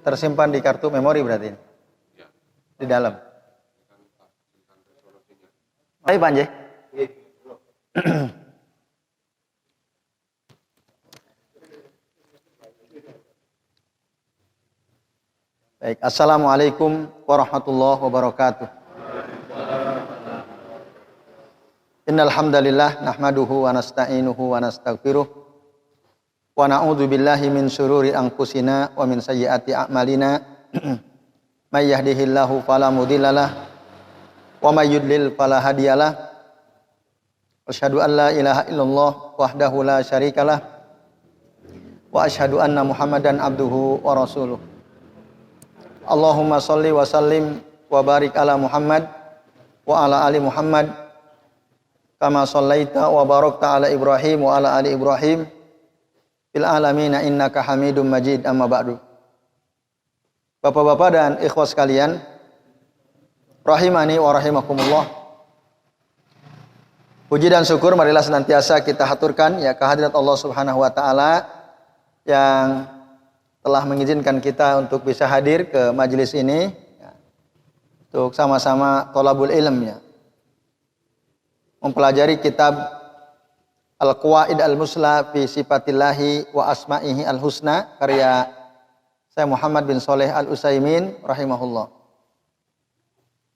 tersimpan di kartu memori berarti ini. Di dalam. Baik, Pak Anje. Baik, assalamualaikum warahmatullahi wabarakatuh. Innal hamdalillah nahmaduhu wa nasta'inuhu wa nastaghfiruh wa na'udzu billahi min syururi anfusina wa min sayyiati a'malina. May yahdihillahu fala mudhillalah wa may yudlil fala hadiyalah. Asyhadu an la ilaha illallah wahdahu la syarikalah wa asyhadu anna Muhammadan abduhu wa rasuluh. Allahumma shalli wa sallim wa barik ala Muhammad wa ala ali Muhammad kama shallaita wa barakta ala Ibrahim wa ala ali Ibrahim fil alamin innaka Hamidum Majid. Amma ba'du. Bapak-bapak dan ikhwas sekalian, rahimani wa rahimakumullah. Puji dan syukur marilah senantiasa kita haturkan ya kehadirat Allah Subhanahu wa taala yang telah mengizinkan kita untuk bisa hadir ke majelis ini ya, untuk sama-sama thalabul ilm ya. Mempelajari kitab Al-Qawaid Al-Musla fi Sifatillahi wa Asma'ihi Al-Husna karya saya Muhammad bin Shalih Al-Utsaimin rahimahullah.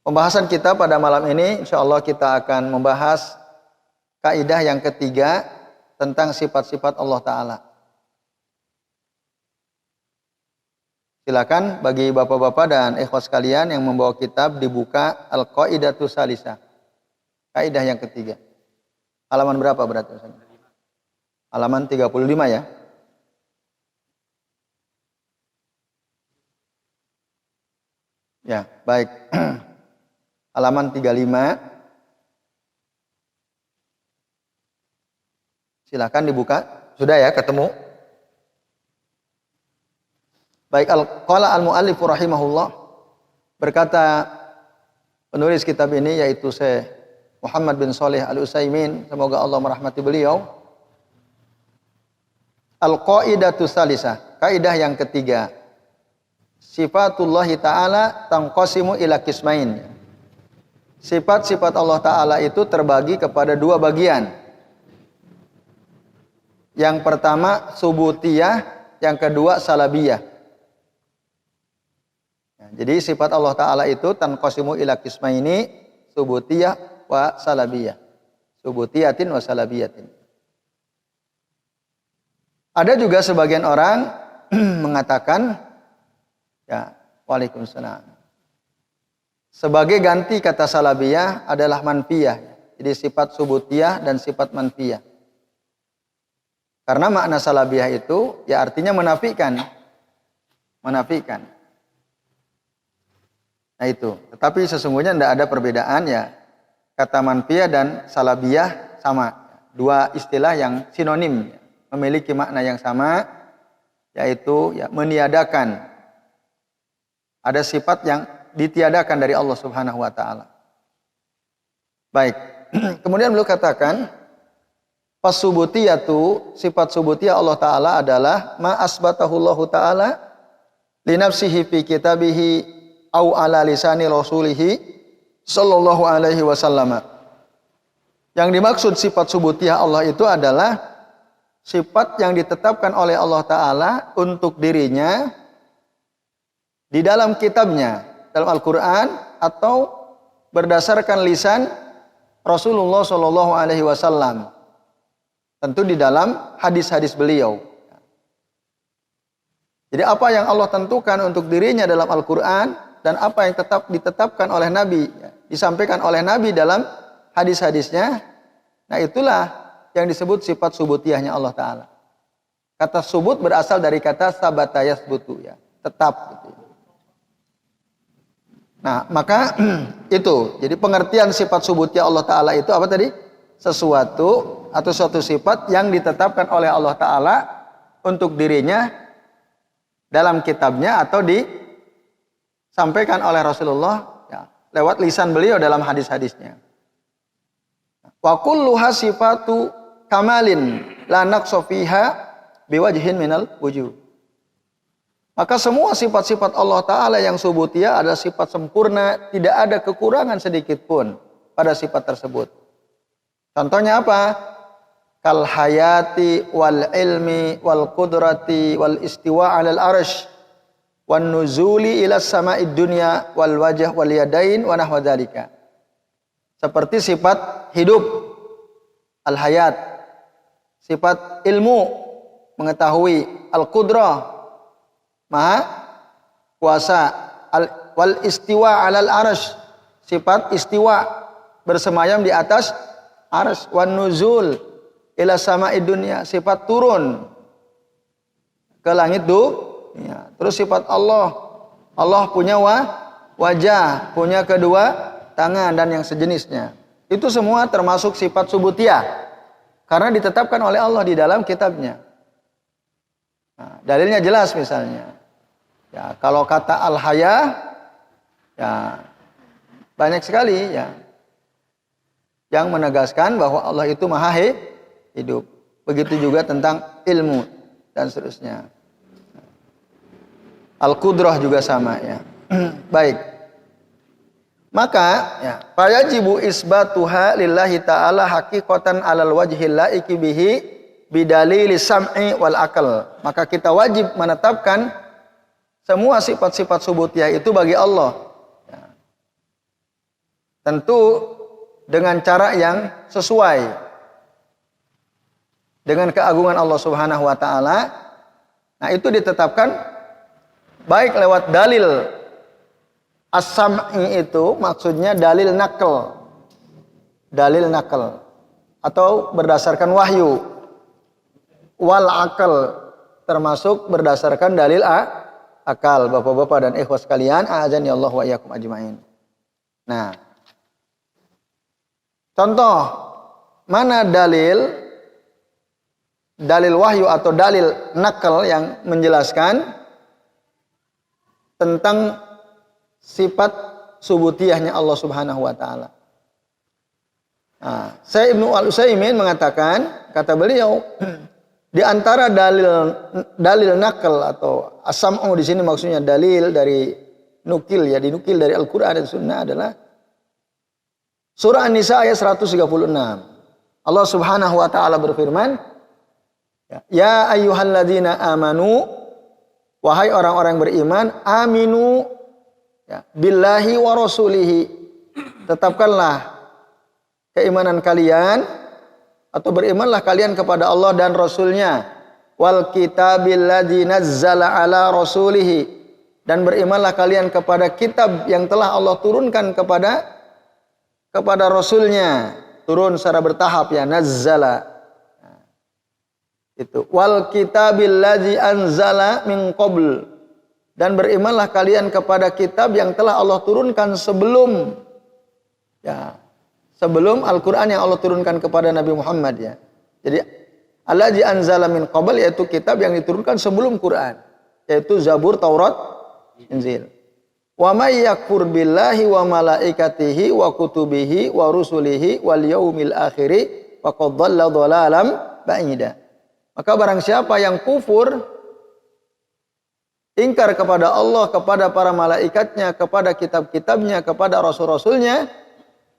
Pembahasan kita pada malam ini insyaallah kita akan membahas kaidah yang ketiga tentang sifat-sifat Allah Ta'ala. Silakan bagi bapak-bapak dan ikhwas sekalian yang membawa kitab dibuka Al-Qaidatu Salisah. Kaidah yang ketiga. Halaman berapa berarti? Halaman 35 ya. Ya, baik. Halaman 35. Silakan dibuka. Sudah ya, ketemu? Baik, qala al-muallif rahimahullah, berkata penulis kitab ini yaitu Syekh Muhammad bin Shalih Al-Utsaimin, semoga Allah merahmati beliau. Al-qaidatu salisah, kaidah yang ketiga. Sifatullah Ta'ala tanqasimu ila qismain. Sifat-sifat Allah Ta'ala itu terbagi kepada dua bagian. Yang pertama subutiyah, yang kedua salabiyah. Jadi sifat Allah Ta'ala itu tanqasimu ila qismaini subutiyah wa salabiyah. Subutiyatin wa salabiyatin. Ada juga sebagian orang mengatakan ya, waalaikumsalam. Sebagai ganti kata salabiyah adalah manfiyah. Jadi sifat subutiyah dan sifat manfiyah. Karena makna salabiyah itu ya artinya menafikan. Menafikan. Nah itu, tetapi sesungguhnya tidak ada perbedaan ya. Kata manfiyah dan salabiyah sama. Dua istilah yang sinonim, memiliki makna yang sama, yaitu ya, meniadakan. Ada sifat yang ditiadakan dari Allah Subhanahu wa taala. Baik. Kemudian beliau katakan, fasubutiyatu, sifat subutiyah Allah taala adalah ma asbatahu Allah taala li nafsihi fi kitabihi au ala lisani rasulihi sallallahu alaihi wasallam. Yang dimaksud sifat subutiyah Allah itu adalah sifat yang ditetapkan oleh Allah Ta'ala untuk dirinya di dalam kitabnya, dalam Al-Quran atau berdasarkan lisan Rasulullah sallallahu alaihi wasallam. Tentu di dalam hadis-hadis beliau. Jadi apa yang Allah tentukan untuk dirinya dalam Al-Quran dan apa yang tetap ditetapkan oleh Nabi, disampaikan oleh Nabi dalam hadis-hadisnya, nah itulah yang disebut sifat subutiyahnya Allah Ta'ala. Kata subut berasal dari kata sabata yasbutu, ya, tetap. Gitu. Nah, maka itu, jadi pengertian sifat subutiyah Allah Ta'ala itu apa tadi? Sesuatu atau suatu sifat yang ditetapkan oleh Allah Ta'ala untuk dirinya dalam kitabnya atau disampaikan oleh Rasulullah ya, lewat lisan beliau dalam hadis-hadisnya. Wa kulluha sifatu kamalin la naqsa fiha biwajhin minal wujuh. Maka semua sifat-sifat Allah Ta'ala yang subutiyah adalah sifat sempurna, tidak ada kekurangan sedikit pun pada sifat tersebut. Contohnya apa? Kal hayati wal ilmi wal qudrati wal istiwa 'alal arsy wan nuzuli ila sama'id dunya wal wajh wal yadain wa nahwa dzalika. Seperti sifat hidup, al hayat, sifat ilmu, mengetahui, al qudrah, maha kuasa, wal istiwa 'alal arsy, sifat istiwa, bersemayam di atas arsy, wan nuzul ila sama'id dunya, sifat turun ke langit dunia. Terus sifat Allah, Allah punya wajah, punya kedua tangan dan yang sejenisnya. Itu semua termasuk sifat subutiyah karena ditetapkan oleh Allah di dalam kitabnya. Nah, dalilnya jelas misalnya. Ya, kalau kata al-haya, ya banyak sekali ya yang menegaskan bahwa Allah itu maha hidup. Begitu juga tentang ilmu dan seterusnya. Al-qudrah juga sama ya. Baik. Maka ya, fayajibu isbatuha lillahi ta'ala haqiqatan 'alal wajhil laiki bihi bidalili sam'i wal akal. Maka kita wajib menetapkan semua sifat-sifat subutiyah itu bagi Allah. Ya. Tentu dengan cara yang sesuai dengan keagungan Allah Subhanahu wa taala. Nah, itu ditetapkan baik lewat dalil as-sam'i, itu maksudnya dalil nakal. Dalil nakal atau berdasarkan wahyu. Wal akal termasuk berdasarkan dalil akal. Bapak-bapak dan ikhwas sekalian, a'azani Allah wa iyyakum ajmain. Nah, contoh mana dalil wahyu atau dalil nakal yang menjelaskan tentang sifat subutiyahnya Allah Subhanahu wa taala. Nah, Syekh Ibnu Al-Utsaimin mengatakan, kata beliau, di antara dalil nakal atau as-sam'u di sini maksudnya dalil dari nukil, ya dinukil dari Al-Qur'an dan Sunnah, adalah surah An-Nisa ayat 136. Allah Subhanahu wa taala berfirman, ya ayyuhalladzina amanu, wahai orang-orang beriman, aminu ya, billahi wa rasulihi, tetapkanlah keimanan kalian atau berimanlah kalian kepada Allah dan Rasulnya, wal kitabil ladzi nazzala ala rasulihi, dan berimanlah kalian kepada kitab yang telah Allah turunkan kepada Rasulnya, turun secara bertahap ya, nazzala. Itu wal kitabil ladzi anzala min qabl, dan berimanlah kalian kepada kitab yang telah Allah turunkan sebelum ya, sebelum Al-Qur'an yang Allah turunkan kepada Nabi Muhammad ya. Jadi allazi anzala min qabl, yaitu kitab yang diturunkan sebelum Quran, yaitu Zabur, Taurat, Injil. Wa may yakfur billahi wa malaikatihi wa kutubihi wa rusulihi wal yaumil akhir faqad dhalla dhalalan ba'ida. Maka barang siapa yang kufur, ingkar kepada Allah, kepada para malaikatnya, kepada kitab-kitabnya, kepada rasul-rasulnya,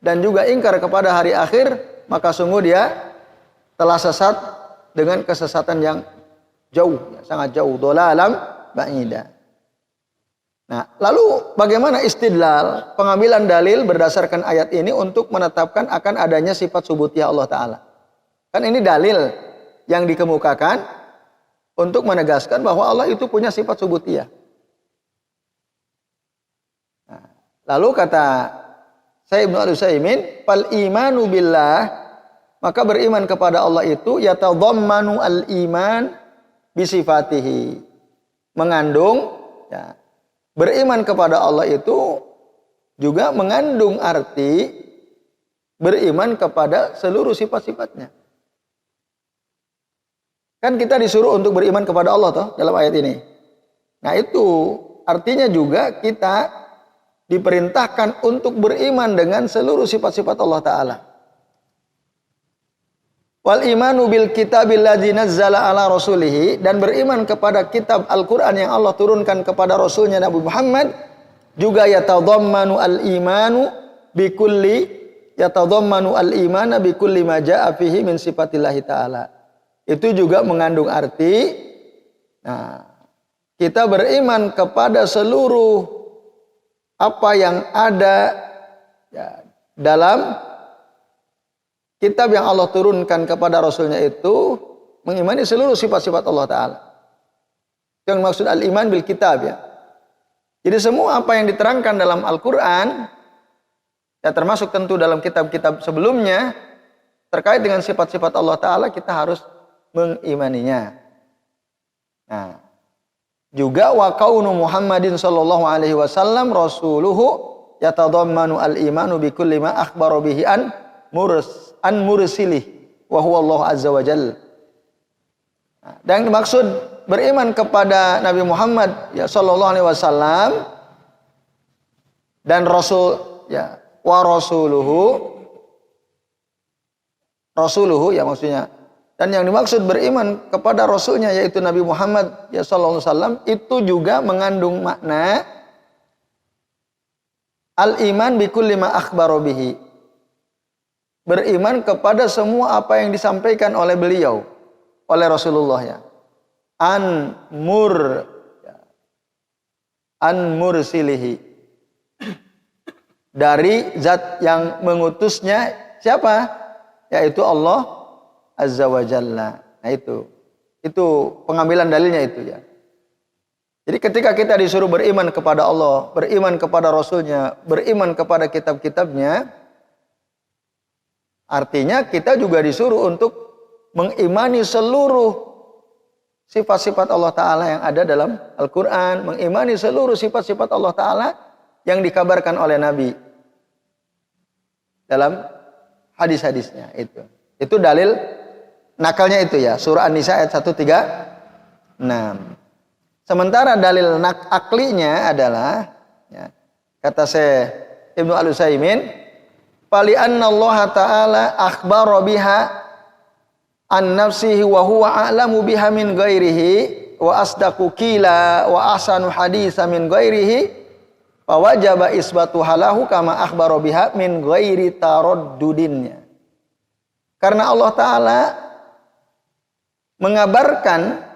dan juga ingkar kepada hari akhir, maka sungguh dia telah sesat dengan kesesatan yang jauh, sangat jauh, dhalalan ba'ida. Nah, lalu bagaimana istidlal, pengambilan dalil berdasarkan ayat ini untuk menetapkan akan adanya sifat subutiyah Allah Ta'ala? Kan ini dalil yang dikemukakan untuk menegaskan bahwa Allah itu punya sifat subutiyah. Nah, lalu kata Syekh Ibnu Al-Utsaimin, fal imanu billah, maka beriman kepada Allah itu yatadhammanu al-iman bi sifatihi, mengandung ya, beriman kepada Allah itu juga mengandung arti beriman kepada seluruh sifat-sifatnya. Kan kita disuruh untuk beriman kepada Allah toh dalam ayat ini. Nah, itu artinya juga kita diperintahkan untuk beriman dengan seluruh sifat-sifat Allah Ta'ala. Wal imanu bil kitabil ladzi nazzala ala rasulih, dan beriman kepada kitab Al-Qur'an yang Allah turunkan kepada rasulnya Nabi Muhammad, juga yatadhammanu al-imanu al-imana bi kulli ma jaa fihi min sifatillah taala. Itu juga mengandung arti kita beriman kepada seluruh apa yang ada dalam kitab yang Allah turunkan kepada Rasulnya, itu mengimani seluruh sifat-sifat Allah Ta'ala. Yang maksud al-iman bil kitab ya. Jadi semua apa yang diterangkan dalam Al-Quran, termasuk tentu dalam kitab-kitab sebelumnya, terkait dengan sifat-sifat Allah Ta'ala, kita harus mengimaninya. Juga wa kaunu Muhammadin sallallahu alaihi wasallam rasuluhu yatadhammanu al-imanu bi kulli ma akhbara bihi an mursilih wa huwa Allah azza wa jalla. Dan maksud beriman kepada Nabi Muhammad sallallahu alaihi wasallam dan rasul wa rasuluhu maksudnya. Dan yang dimaksud beriman kepada rasulnya yaitu Nabi Muhammad sallallahu alaihi wasallam itu juga mengandung makna al-iman bi kulli ma akhbara bihi. Beriman kepada semua apa yang disampaikan oleh beliau, oleh Rasulullah an mursilihi, dari zat yang mengutusnya, siapa? Yaitu Allah azza wa jalla. Nah itu pengambilan dalilnya itu ya. Jadi ketika kita disuruh beriman kepada Allah, beriman kepada Rasulnya, beriman kepada kitab-kitabnya, artinya kita juga disuruh untuk mengimani seluruh sifat-sifat Allah Ta'ala yang ada dalam Al-Quran, mengimani seluruh sifat-sifat Allah Ta'ala yang dikabarkan oleh Nabi dalam hadis-hadisnya. Itu dalil nakalnya itu ya, surah An-Nisa ayat 136. Sementara dalil aklinya adalah kata Syekh Ibnu Al-Utsaimin, fali anna Allah Ta'ala akhbara biha an nafsihi wa huwa a'lamu biha min ghairihi wa asdaqu qila wa ahsanu haditsa min ghairihi fa wajaba isbatu halahu kama akhbara biha min ghairi taraddudinnya. Karena Allah Ta'ala mengabarkan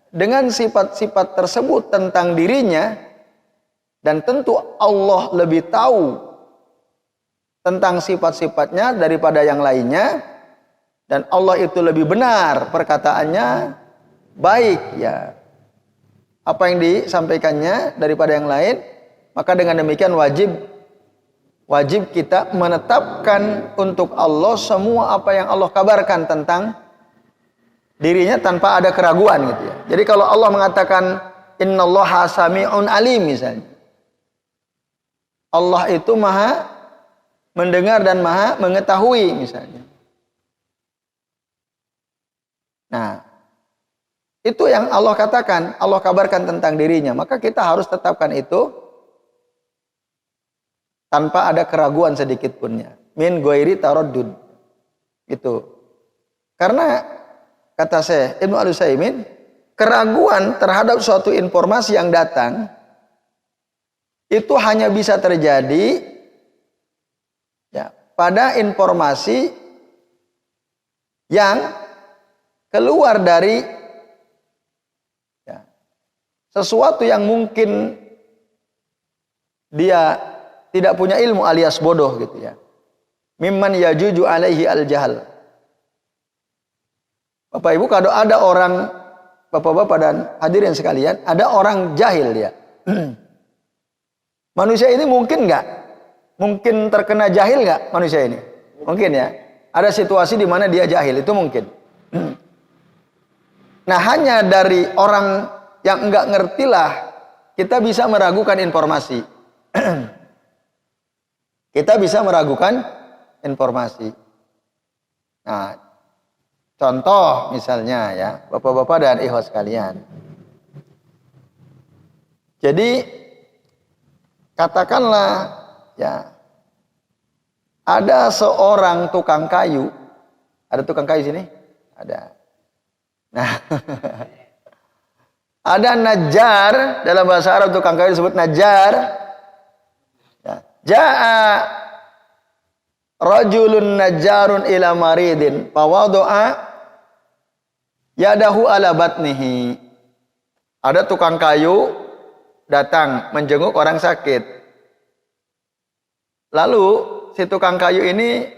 dengan sifat-sifat tersebut tentang dirinya, dan tentu Allah lebih tahu tentang sifat-sifatnya daripada yang lainnya, dan Allah itu lebih benar perkataannya, baik apa yang disampaikannya daripada yang lain. Maka dengan demikian wajib kita menetapkan untuk Allah semua apa yang Allah kabarkan tentang dirinya tanpa ada keraguan gitu ya. Jadi kalau Allah mengatakan innallaha sami'un alim misalnya, Allah itu maha mendengar dan maha mengetahui misalnya. Nah, itu yang Allah katakan, Allah kabarkan tentang dirinya. Maka kita harus tetapkan itu tanpa ada keraguan sedikit punnya. Min ghairi taraddud. Itu. Karena kata Syekh Ibnu Al-Utsaimin, keraguan terhadap suatu informasi yang datang itu hanya bisa terjadi pada informasi yang keluar dari sesuatu yang mungkin dia tidak punya ilmu alias bodoh gitu ya. Mimman yajuju alaihi al-jahal. Bapak Ibu, kalau ada orang, Bapak-bapak dan hadirin sekalian, ada orang jahil dia. Manusia ini mungkin nggak? Mungkin terkena jahil nggak manusia ini? Mungkin ya. Ada situasi di mana dia jahil, itu mungkin. Nah, hanya dari orang yang nggak ngertilah kita bisa meragukan informasi. Kita bisa meragukan informasi. Nah, contoh misalnya ya, Bapak-bapak dan ikhwah sekalian. Jadi katakanlah ada seorang tukang kayu Ada tukang kayu sini? Ada. Nah, ada najjar, dalam bahasa Arab tukang kayu disebut najjar. Ya. Ja'a rajulun najjarun ila maridin fawadu'a yadahu ala batnihi. Ada tukang kayu datang menjenguk orang sakit. Lalu si tukang kayu ini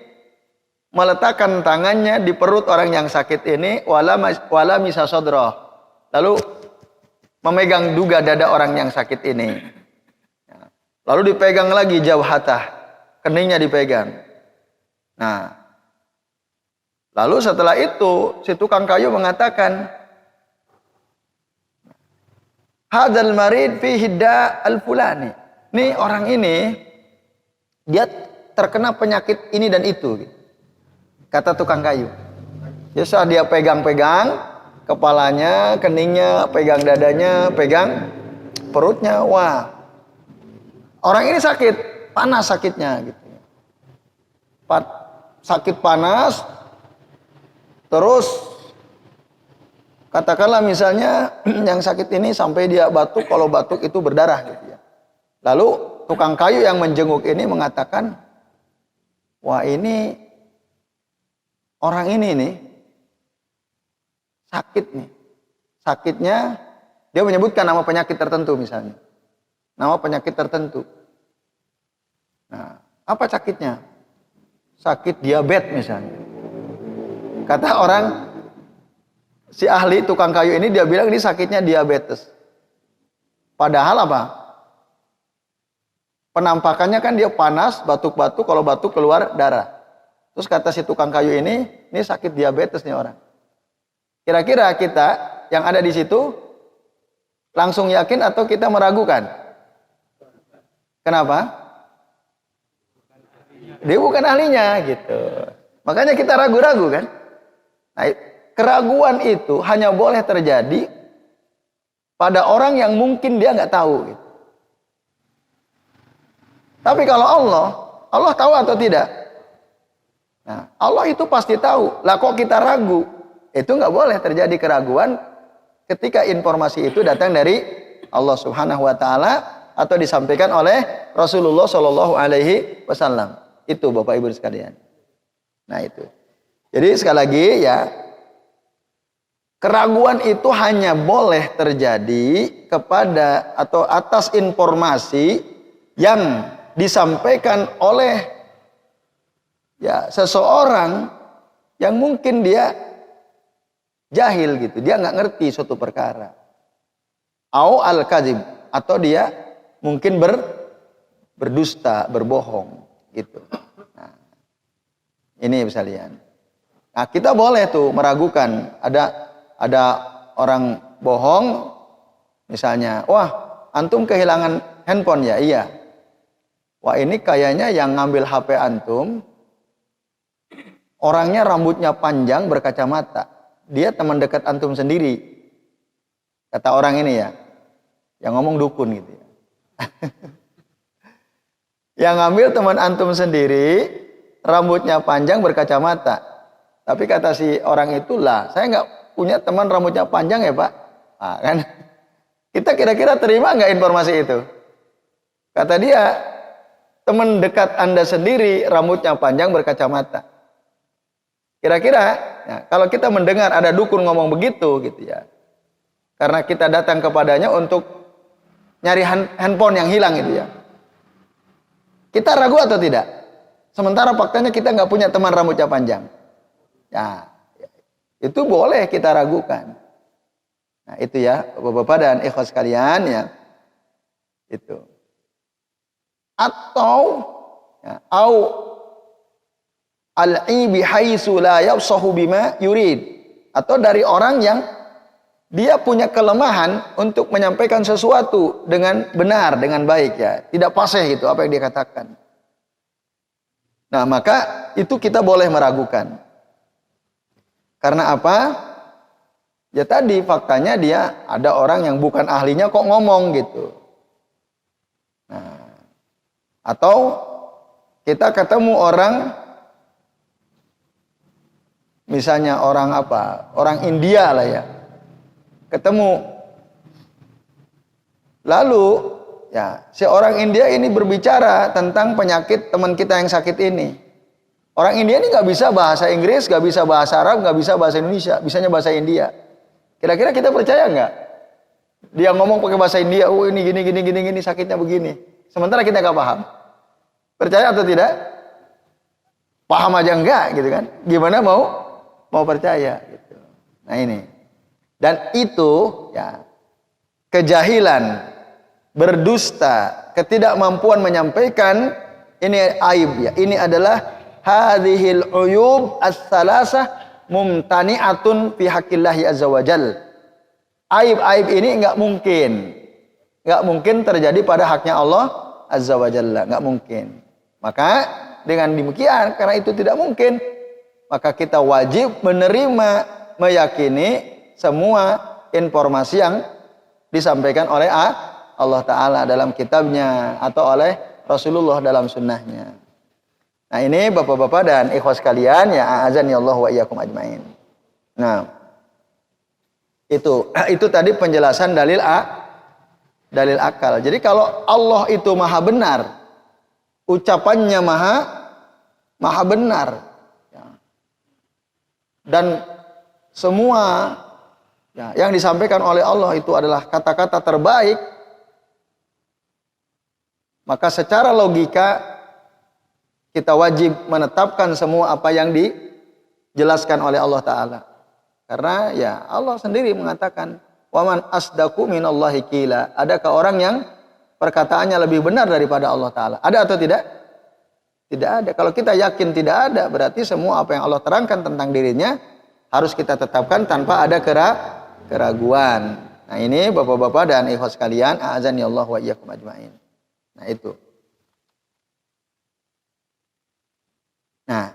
meletakkan tangannya di perut orang yang sakit ini, wala misa sodroh. Lalu memegang juga dada orang yang sakit ini. Lalu dipegang lagi jawhatah, keningnya dipegang. Nah, lalu setelah itu si tukang kayu mengatakan, hadzal marid fi hidda al-fulani. Nih orang ini dia terkena penyakit ini dan itu. Kata tukang kayu. Biasa dia pegang-pegang kepalanya, keningnya, pegang dadanya, pegang perutnya. Wah, orang ini sakit, panas sakitnya gitu. Sakit panas. Terus katakanlah misalnya yang sakit ini sampai dia batuk, kalau batuk itu berdarah gitu ya. Lalu tukang kayu yang menjenguk ini mengatakan, wah ini orang ini nih sakit nih. Sakitnya dia menyebutkan nama penyakit tertentu misalnya. Nama penyakit tertentu. Nah, apa sakitnya? Sakit diabetes misalnya. Kata orang, si ahli tukang kayu ini dia bilang ini sakitnya diabetes. Padahal apa? Penampakannya kan dia panas, batuk-batuk, kalau batuk keluar darah. Terus kata si tukang kayu ini sakit diabetes nih orang. Kira-kira kita yang ada di situ langsung yakin atau kita meragukan? Kenapa? Dia bukan ahlinya gitu. Makanya kita ragu-ragu kan? Nah, keraguan itu hanya boleh terjadi pada orang yang mungkin dia nggak tahu. Gitu. Tapi kalau Allah tahu atau tidak? Nah, Allah itu pasti tahu. Lah kok kita ragu? Itu nggak boleh terjadi keraguan ketika informasi itu datang dari Allah Subhanahu Wa Taala atau disampaikan oleh Rasulullah Shallallahu Alaihi Wasallam. Itu Bapak Ibu sekalian. Nah itu. Jadi sekali lagi ya, keraguan itu hanya boleh terjadi kepada atau atas informasi yang disampaikan oleh ya seseorang yang mungkin dia jahil gitu, dia nggak ngerti suatu perkara. Au al-kadzib, atau dia mungkin berdusta, berbohong gitu. Nah, ini misalnya. Nah, kita boleh tuh meragukan. Ada orang bohong misalnya, wah, antum kehilangan handphone ya? Iya. Wah, ini kayaknya yang ngambil HP antum orangnya rambutnya panjang berkacamata. Dia teman dekat antum sendiri. Kata orang ini ya. Yang ngomong dukun gitu ya. Yang ngambil teman antum sendiri, rambutnya panjang berkacamata. Tapi kata si orang itulah, saya nggak punya teman rambutnya panjang ya Pak. Nah, kan? Kita kira-kira terima nggak informasi itu? Kata dia, teman dekat Anda sendiri, rambutnya panjang berkacamata. Kira-kira, ya, kalau kita mendengar ada dukun ngomong begitu, gitu ya. Karena kita datang kepadanya untuk nyari handphone yang hilang gitu ya. Kita ragu atau tidak? Sementara faktanya kita nggak punya teman rambutnya panjang. Ya, itu boleh kita ragukan. Nah, itu ya, Bapak-bapak dan ikhwas sekalian ya. Itu. Atau ya, au al-ibi haitsu la yafsahu bima yurid. Atau dari orang yang dia punya kelemahan untuk menyampaikan sesuatu dengan benar, dengan baik ya. Tidak fasih gitu apa yang dia katakan. Nah, maka itu kita boleh meragukan. Karena apa? Ya tadi faktanya dia ada orang yang bukan ahlinya kok ngomong gitu. Nah, atau kita ketemu orang misalnya orang apa? Orang India lah ya. Ketemu. Lalu ya, si orang India ini berbicara tentang penyakit teman kita yang sakit ini. Orang India ini nggak bisa bahasa Inggris, nggak bisa bahasa Arab, nggak bisa bahasa Indonesia, bisanya bahasa India. Kira-kira kita percaya nggak? Dia ngomong pakai bahasa India, oh ini gini, sakitnya begini. Sementara kita nggak paham. Percaya atau tidak? Paham aja enggak, gitu kan? Gimana mau percaya? Gitu. Nah ini. Dan itu ya kejahilan, berdusta, ketidakmampuan menyampaikan, ini aib ya. Ini adalah hadhil uyub as-salasah mumtani'atun fi haqqillahi azza wajal. Aib-aib ini enggak mungkin terjadi pada haknya Allah azza wajalla, enggak mungkin. Maka dengan demikian, karena itu tidak mungkin, maka kita wajib menerima, meyakini semua informasi yang disampaikan oleh Allah Ta'ala dalam kitabnya atau oleh Rasulullah dalam sunnahnya. Nah ini bapak-bapak dan ikhwas sekalian, ya a'azani Allah wa iyyakum ajmain. Nah itu tadi penjelasan dalil akal. Jadi kalau Allah itu maha benar, ucapannya maha benar, ya. Dan semua ya, yang disampaikan oleh Allah itu adalah kata-kata terbaik, maka secara logika kita wajib menetapkan semua apa yang dijelaskan oleh Allah Ta'ala. Karena ya Allah sendiri mengatakan, waman asdaku minallahi qila. Adakah orang yang perkataannya lebih benar daripada Allah Ta'ala? Ada atau tidak? Tidak ada. Kalau kita yakin tidak ada, berarti semua apa yang Allah terangkan tentang dirinya harus kita tetapkan tanpa ada keraguan. Nah ini bapak-bapak dan ikhwas sekalian, a'azani Allah wa iyyakum ajmain. Nah itu. Nah,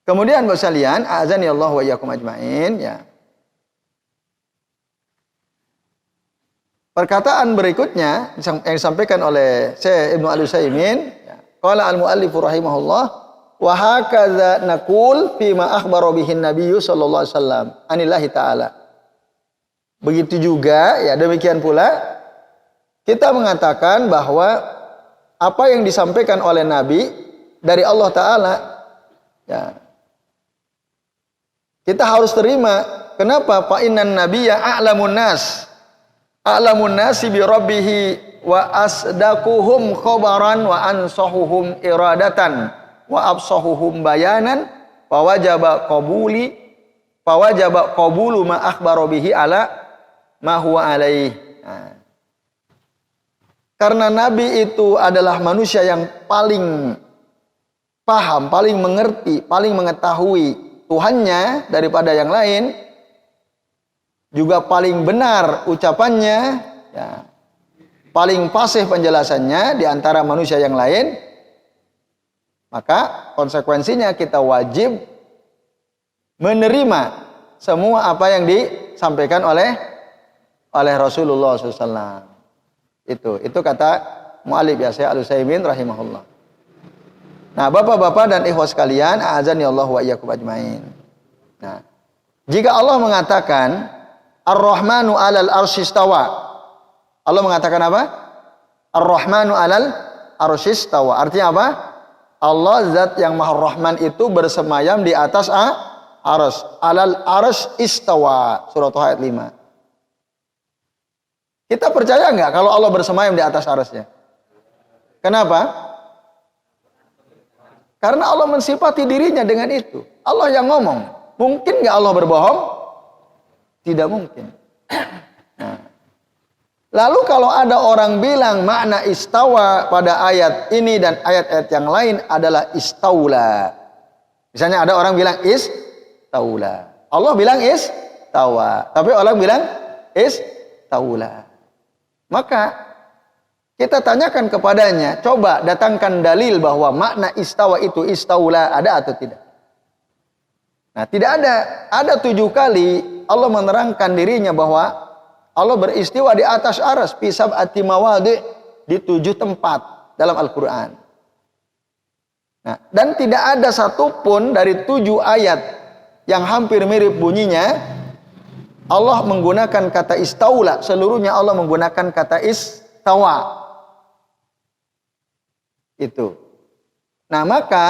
kemudian bapak sekalian, a'azani Allah wa iyyakum ajmain, ya. Perkataan berikutnya yang disampaikan oleh Syekh Ibnu Al-Utsaimin, ya. Qala al-muallif rahimahullah, wa hakadza naqul fi ma akhbara bihi an-nabiy sallallahu alaihi wasallam anillahi ta'ala. Begitu juga ya demikian pula kita mengatakan bahwa apa yang disampaikan oleh Nabi dari Allah Ta'ala ya, kita harus terima. Kenapa? Fa innan nabiyya a'lamun nasi bi rabbih wa asdaquhum khabaran wa ansahuhum iradatan wa absahuhum bayanan fawajaba qabulu ma akhbara bihi ala ma huwa alaih. Nah. Karena Nabi itu adalah manusia yang paling paham, paling mengerti, paling mengetahui Tuhannya daripada yang lain, juga paling benar ucapannya, ya, paling fasih penjelasannya di antara manusia yang lain, maka konsekuensinya kita wajib menerima semua apa yang disampaikan oleh Rasulullah SAW. Itu kata mu'alif ya, Syekh Al-Utsaimin rahimahullah. Nah, bapak-bapak dan ikhwas sekalian, a'azani Allah wa iyyakum ajmain. Nah, jika Allah mengatakan Ar-Rahmanu 'alal arsy istawa. Allah mengatakan apa? Ar-Rahmanu 'alal arsy istawa. Artinya apa? Allah zat yang Maha Rahman itu bersemayam di atas arsy. 'Alal arsy istawa. Surah Taha ayat 5. Kita percaya enggak kalau Allah bersemayam di atas arsy-Nya? Kenapa? Karena Allah mensifati dirinya dengan itu. Allah yang ngomong. Mungkin enggak Allah berbohong? Tidak mungkin. Nah. Lalu kalau ada orang bilang makna istawa pada ayat ini dan ayat-ayat yang lain adalah istaula. Misalnya ada orang bilang istaula. Allah bilang istawa. Tapi orang bilang istaula. Maka kita tanyakan kepadanya, coba datangkan dalil bahwa makna istawa itu istaula ada atau tidak. Nah, tidak ada. Ada 7 kali Allah menerangkan dirinya bahwa Allah beristiwa di atas arsy fi sab'ati mawadhi, di 7 tempat dalam Al-Qur'an. Nah, dan tidak ada satupun dari 7 ayat yang hampir mirip bunyinya, Allah menggunakan kata istaula, seluruhnya Allah menggunakan kata istawa. Itu. Nah, maka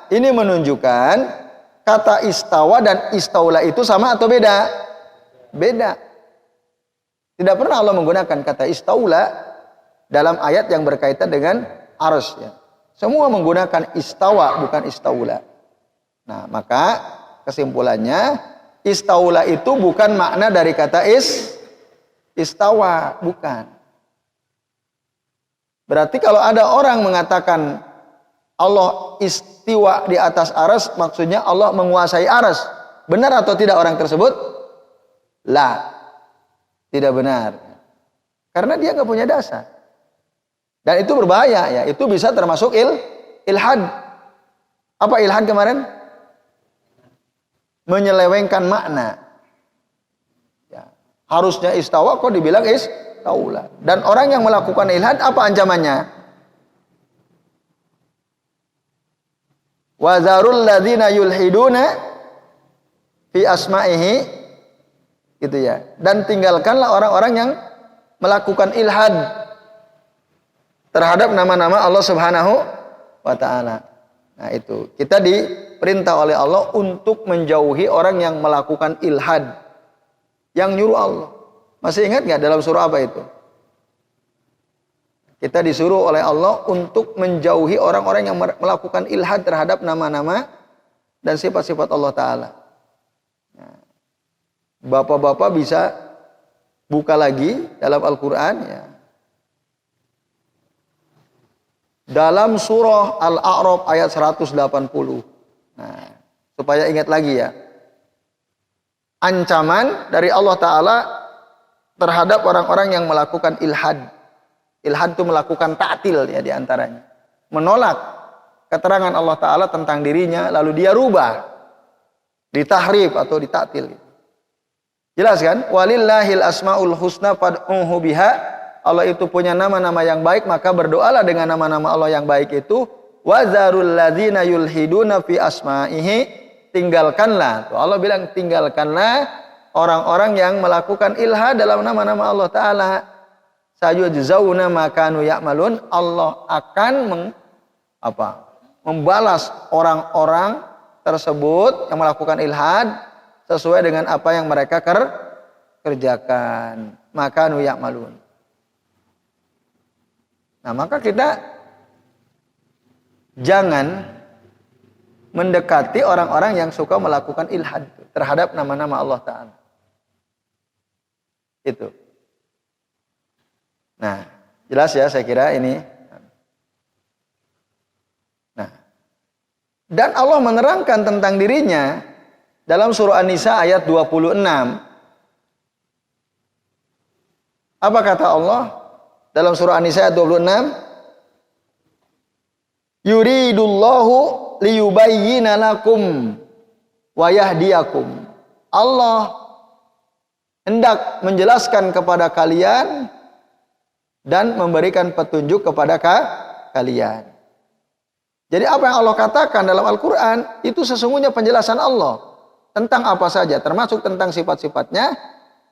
ini menunjukkan kata istawa dan istaula itu sama atau beda? Beda. Tidak pernah Allah menggunakan kata istaula dalam ayat yang berkaitan dengan arsy, ya. Semua menggunakan istawa, bukan istaula. Nah, maka kesimpulannya, istaula itu bukan makna dari kata istawa, bukan. Berarti kalau ada orang mengatakan Allah istiwa di atas arsy, maksudnya Allah menguasai arsy. Benar atau tidak orang tersebut? La, tidak benar. Karena dia nggak punya dasar. Dan itu berbahaya, ya. Itu bisa termasuk ilhad. Apa ilhad kemarin? Menyelewengkan makna. Ya. Harusnya istawa, kok dibilang istaula. Dan orang yang melakukan ilhad, apa ancamannya? Wa zarul ladzina yulhiduna fi asma'ihi, gitu ya. Dan tinggalkanlah orang-orang yang melakukan ilhad terhadap nama-nama Allah Subhanahu wa taala. Nah, itu. Kita diperintah oleh Allah untuk menjauhi orang yang melakukan ilhad, yang nyuruh Allah. Masih ingat nggak dalam surah apa itu? Kita disuruh oleh Allah untuk menjauhi orang-orang yang melakukan ilhad terhadap nama-nama dan sifat-sifat Allah taala. Nah, bapak-bapak bisa buka lagi dalam Al-Qur'an, ya. Dalam surah Al-A'raf ayat 180. Nah, supaya ingat lagi, ya. Ancaman dari Allah Ta'ala terhadap orang-orang yang melakukan ilhad. Ilhad itu melakukan ta'til, ya, diantaranya. Menolak keterangan Allah Ta'ala tentang dirinya, lalu dia rubah. Ditahrif atau ditaktil. Jelas kan? Walillahil asma'ul husna fad'uhu biha. Allah itu punya nama-nama yang baik, maka berdoalah dengan nama-nama Allah yang baik itu. Wazarul ladzina yulhiduna fi asma'ihi. Tinggalkanlah. Tuh, Allah bilang tinggalkanlah orang-orang yang melakukan ilhad dalam nama-nama Allah Ta'ala. Sayujzauna ma kanu ya'malun. Allah akan membalas orang-orang tersebut yang melakukan ilhad sesuai dengan apa yang mereka kerjakan. Makanu ya'malun. Nah, maka kita jangan mendekati orang-orang yang suka melakukan ilhad terhadap nama-nama Allah Ta'ala. Itu. Nah, jelas ya, saya kira ini. Nah, dan Allah menerangkan tentang dirinya dalam surah An-Nisa ayat 26. Apa kata Allah dalam surah An-Nisa ayat 26? Yuridullahu liyubayyina lakum wa yahdiyakum. Allah hendak menjelaskan kepada kalian dan memberikan petunjuk kepada kalian. Jadi apa yang Allah katakan dalam Al-Quran itu sesungguhnya penjelasan Allah tentang apa saja, termasuk tentang sifat-sifatnya.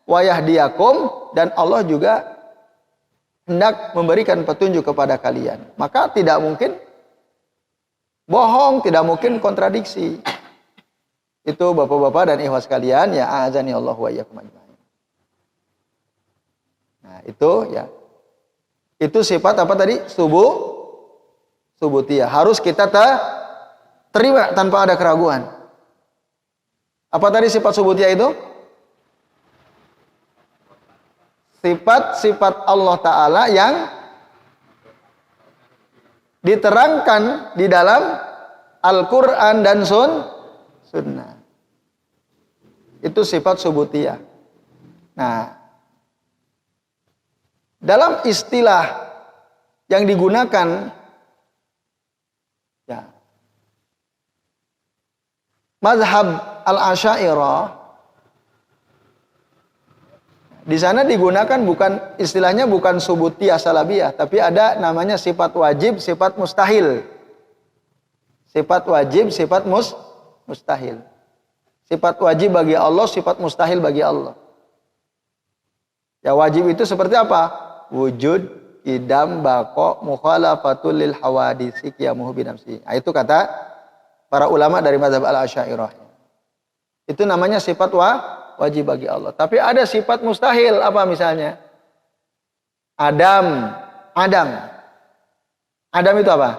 Wa yahdiyakum, dan Allah juga hendak memberikan petunjuk kepada kalian. Maka tidak mungkin bohong, tidak mungkin kontradiksi. Itu bapak-bapak dan ikhwas sekalian, ya a'azani Allah wa iyyakum ajmain. Nah, itu ya. Itu sifat apa tadi? Subutiyah. Harus kita terima tanpa ada keraguan. Apa tadi sifat subutiyah itu? Sifat-sifat Allah Ta'ala yang diterangkan di dalam Al-Quran dan Sunnah. Itu sifat subutiyah. Nah, dalam istilah yang digunakan, ya, mazhab al-Asy'ariyah, di sana digunakan istilahnya bukan subutiyah salabiyah, tapi ada namanya sifat wajib, sifat mustahil. Sifat wajib, sifat mustahil. Sifat wajib bagi Allah, sifat mustahil bagi Allah. Ya wajib itu seperti apa? Wujud, idam, bako, mukhalafatul lil hawadisi qiyamuhu binafsi. Nah, itu kata para ulama dari mazhab al-Asy'ariyah. Itu namanya sifat wajib bagi Allah. Tapi ada sifat mustahil, apa misalnya? Adam. Adam itu apa?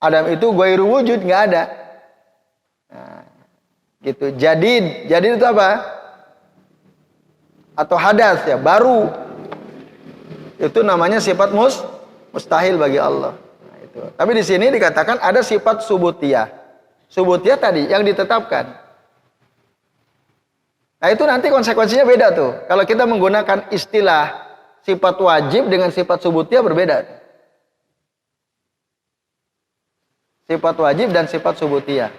Adam itu ghairu wujud, nggak ada. Nah, gitu. Jadi itu apa? Atau hadas ya, baru. Itu namanya sifat mustahil bagi Allah. Nah, itu. Tapi di sini dikatakan ada sifat subutiyah. Subutiyah tadi yang ditetapkan. Nah, itu nanti konsekuensinya beda tuh. Kalau kita menggunakan istilah sifat wajib dengan sifat subutiyah berbeda. Sifat wajib dan sifat subutiyah.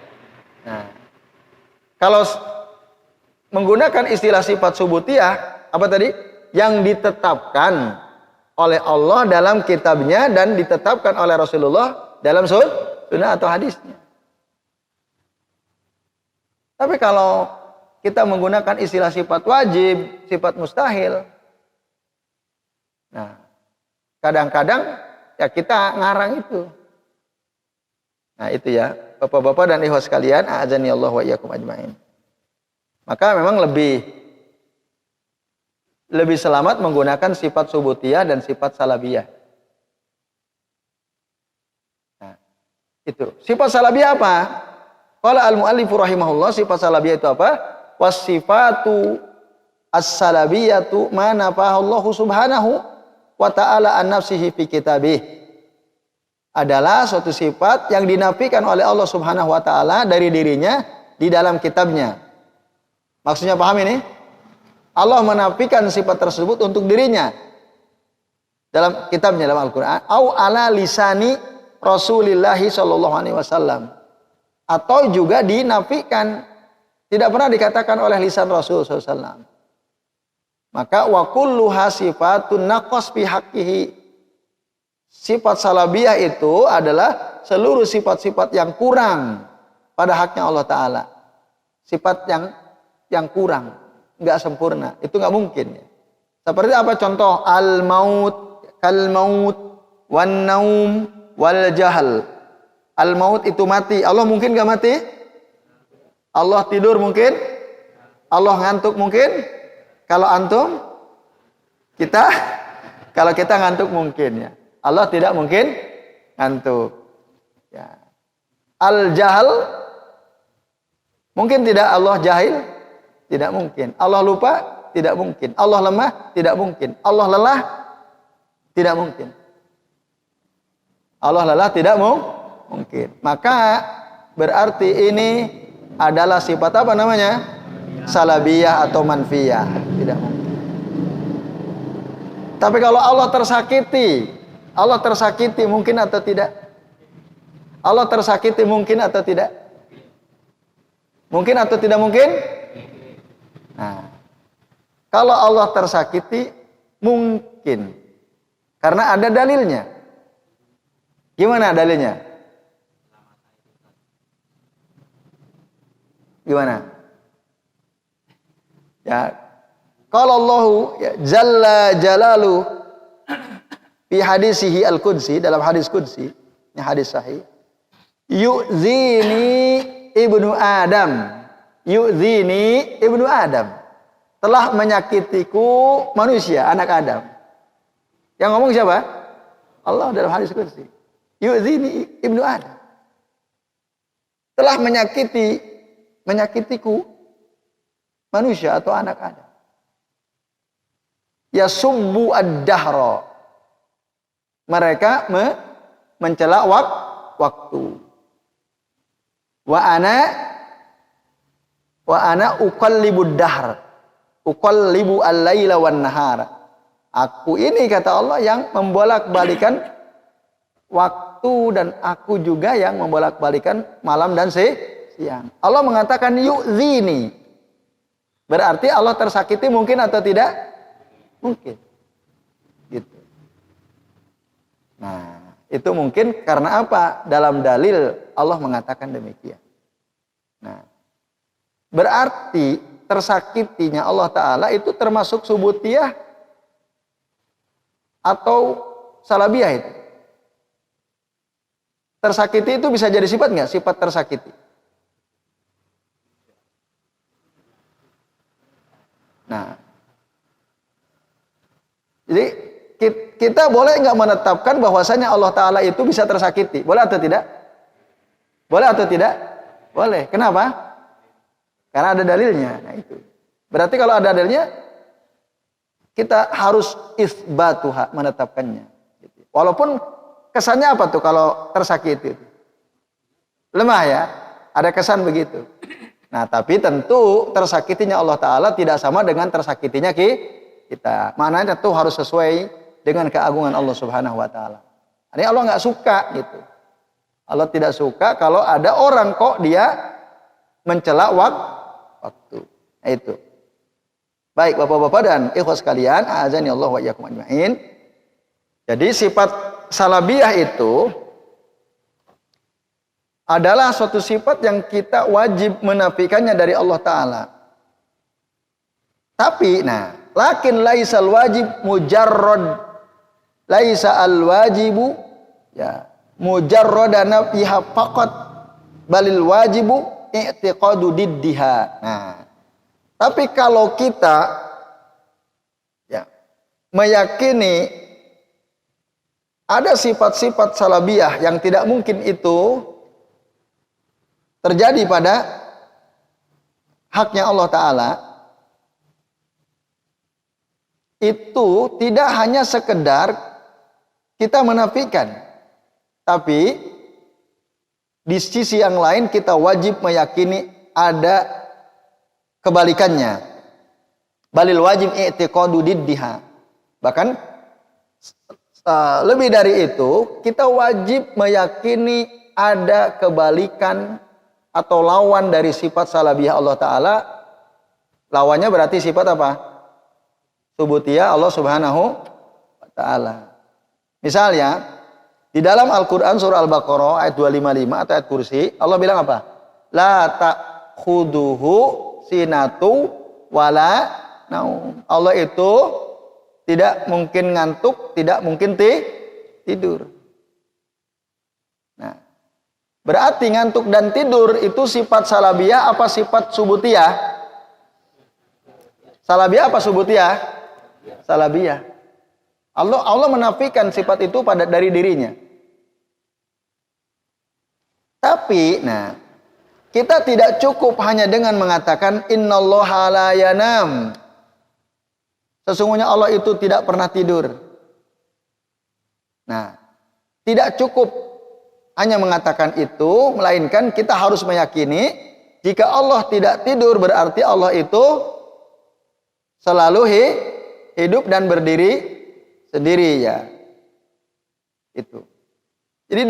Nah, kalau menggunakan istilah sifat subutiyah, apa tadi? Yang ditetapkan oleh Allah dalam kitabnya dan ditetapkan oleh Rasulullah dalam sunnah atau hadisnya. Tapi kalau kita menggunakan istilah sifat wajib, sifat mustahil, nah, kadang-kadang ya kita ngarang itu. Nah, itu ya, Bapak-bapak dan ikhwah sekalian, a'adzani Allah wa iyyakum ajmain. Maka memang lebih selamat menggunakan sifat subutiyah dan sifat salabiyah. Nah, itu. Sifat salabiyah apa? Qala al-mu'allifu rahimahullah, sifat salabiyah itu apa? Was-sifatu as-salabiyatu ma nafahallahu subhanahu wa ta'ala an nafsihi fi kitabih. Adalah suatu sifat yang dinafikan oleh Allah Subhanahu wa taala dari dirinya di dalam kitabnya. Maksudnya paham ini? Allah menafikan sifat tersebut untuk dirinya dalam kitabnya, dalam Al-Qur'an, au ala lisani Rasulillah sallallahu alaihi wasallam. Atau juga dinafikan, tidak pernah dikatakan oleh lisan Rasul sallallahu alaihi wasallam. Maka wa kulluha sifatun naqas fi haqqihi. Sifat salabiyah itu adalah seluruh sifat-sifat yang kurang pada haknya Allah Ta'ala. Sifat yang kurang, nggak sempurna. Itu nggak mungkin. Seperti apa contoh? Al-maut, kal-maut, wan-naum, wal-jahal. Al-maut itu mati. Allah mungkin nggak mati? Allah tidur mungkin? Allah ngantuk mungkin? Kalau antum? Kalau kita ngantuk mungkin ya. Allah tidak mungkin ngantuk. Ya. Al-jahal, mungkin tidak Allah jahil? Tidak mungkin. Allah lupa? Tidak mungkin. Allah lemah? Tidak mungkin. Allah lelah? Tidak mungkin. Allah lelah tidak mungkin. Maka berarti ini adalah sifat apa namanya? Salabiyah atau manfiyah. Tidak mungkin. Tapi kalau Allah tersakiti mungkin atau tidak? Allah tersakiti mungkin atau tidak? Mungkin atau tidak mungkin? Nah, kalau Allah tersakiti mungkin. Karena ada dalilnya. Gimana dalilnya? Gimana? Ya, kalau Allah ya, Jalla Jalalu fi hadisihi al-qudsi, dalam hadis qudsi, ini hadis sahih. Yu'zini ibnu Adam. Yu'zini ibnu Adam. Telah menyakitiku manusia, anak Adam. Yang ngomong siapa? Allah dalam hadis qudsi. Yu'zini ibnu Adam. Telah menyakitiku manusia atau anak Adam. Ya subbu ad-dahra. Mereka mencela waktu. Wa ana uqallibud dahr. Uqallibu al-laila wan nahar. Aku ini kata Allah yang membolak-balikan waktu dan aku juga yang membolak-balikan malam dan siang. Allah mengatakan yu'zini. Berarti Allah tersakiti mungkin atau tidak? Mungkin. Gitu. Nah, itu mungkin karena apa? Dalam dalil Allah mengatakan demikian. Nah, Berarti tersakitinya Allah Ta'ala itu termasuk subutiyah atau salabiyah itu. Tersakiti itu bisa jadi sifat nggak? Sifat tersakiti. Nah, jadi kita boleh nggak menetapkan bahwasanya Allah Ta'ala itu bisa tersakiti? Boleh atau tidak? Boleh atau tidak? Boleh. Kenapa? Karena ada dalilnya. Nah, itu. Berarti kalau ada dalilnya, kita harus isbatuha, menetapkannya. Walaupun kesannya apa tuh kalau tersakiti itu? Lemah ya? Ada kesan begitu. Nah, tapi tentu tersakitinya Allah Ta'ala tidak sama dengan tersakitinya kita. Maknanya tentu harus sesuai dengan keagungan Allah Subhanahu wa Ta'ala. Ini Allah nggak suka gitu. Allah tidak suka kalau ada orang kok dia mencela waktu. Nah, itu. Baik Bapak-bapak dan ikhwas sekalian, a'azani Allah wa iyyakum ajmain. Jadi sifat salabiyah itu adalah suatu sifat yang kita wajib menafikannya dari Allah Ta'ala. Tapi, lakin laisal wajib mujarrad, laisa al wajibu ya mujarradana fiha faqat, balil wajibu i'tiqadu diddiha. Tapi kalau kita ya meyakini ada sifat-sifat salabiyah yang tidak mungkin itu terjadi pada haknya Allah Ta'ala, itu tidak hanya sekedar kita menafikan, tapi di sisi yang lain kita wajib meyakini ada kebalikannya. Balil wajib i'tiqadu diddiha. Bahkan lebih dari itu, kita wajib meyakini ada kebalikan atau lawan dari sifat salabiyah Allah Ta'ala. Lawannya berarti sifat apa? Subutiyah Allah Subhanahu wa Ta'ala. Misalnya, di dalam Al-Quran surah Al-Baqarah ayat 255 atau ayat kursi, Allah bilang apa? La ta'khuduhu sinatu wala naum. Allah itu tidak mungkin ngantuk, tidak mungkin tidur. Nah, berarti ngantuk dan tidur itu sifat salabiyah apa sifat subutiyah? Salabiyah apa subutiyah? Salabiyah. Allah menafikan sifat itu dari dirinya. Tapi, kita tidak cukup hanya dengan mengatakan innallaha la yanam. Sesungguhnya Allah itu tidak pernah tidur. Tidak cukup hanya mengatakan itu, melainkan kita harus meyakini jika Allah tidak tidur berarti Allah itu selalu hidup dan berdiri sendiri ya. Itu. Jadi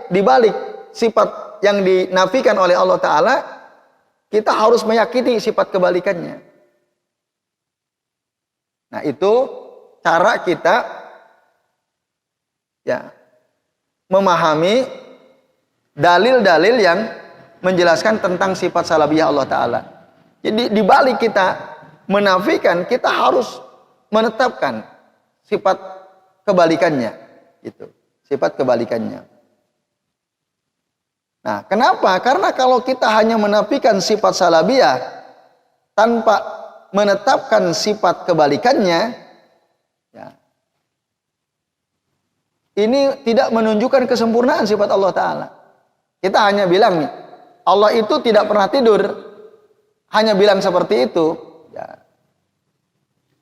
dibalik sifat yang dinafikan oleh Allah Ta'ala, kita harus meyakini sifat kebalikannya. Nah, itu cara kita ya memahami dalil-dalil yang menjelaskan tentang sifat salabiyah Allah Ta'ala. Jadi dibalik kita menafikan, kita harus menetapkan sifat kebalikannya. Itu, sifat kebalikannya. Nah, kenapa? Karena kalau kita hanya menafikan sifat salabiyah tanpa menetapkan sifat kebalikannya, ya, ini tidak menunjukkan kesempurnaan sifat Allah Ta'ala. Kita hanya bilang nih, Allah itu tidak pernah tidur, hanya bilang seperti itu. Ya.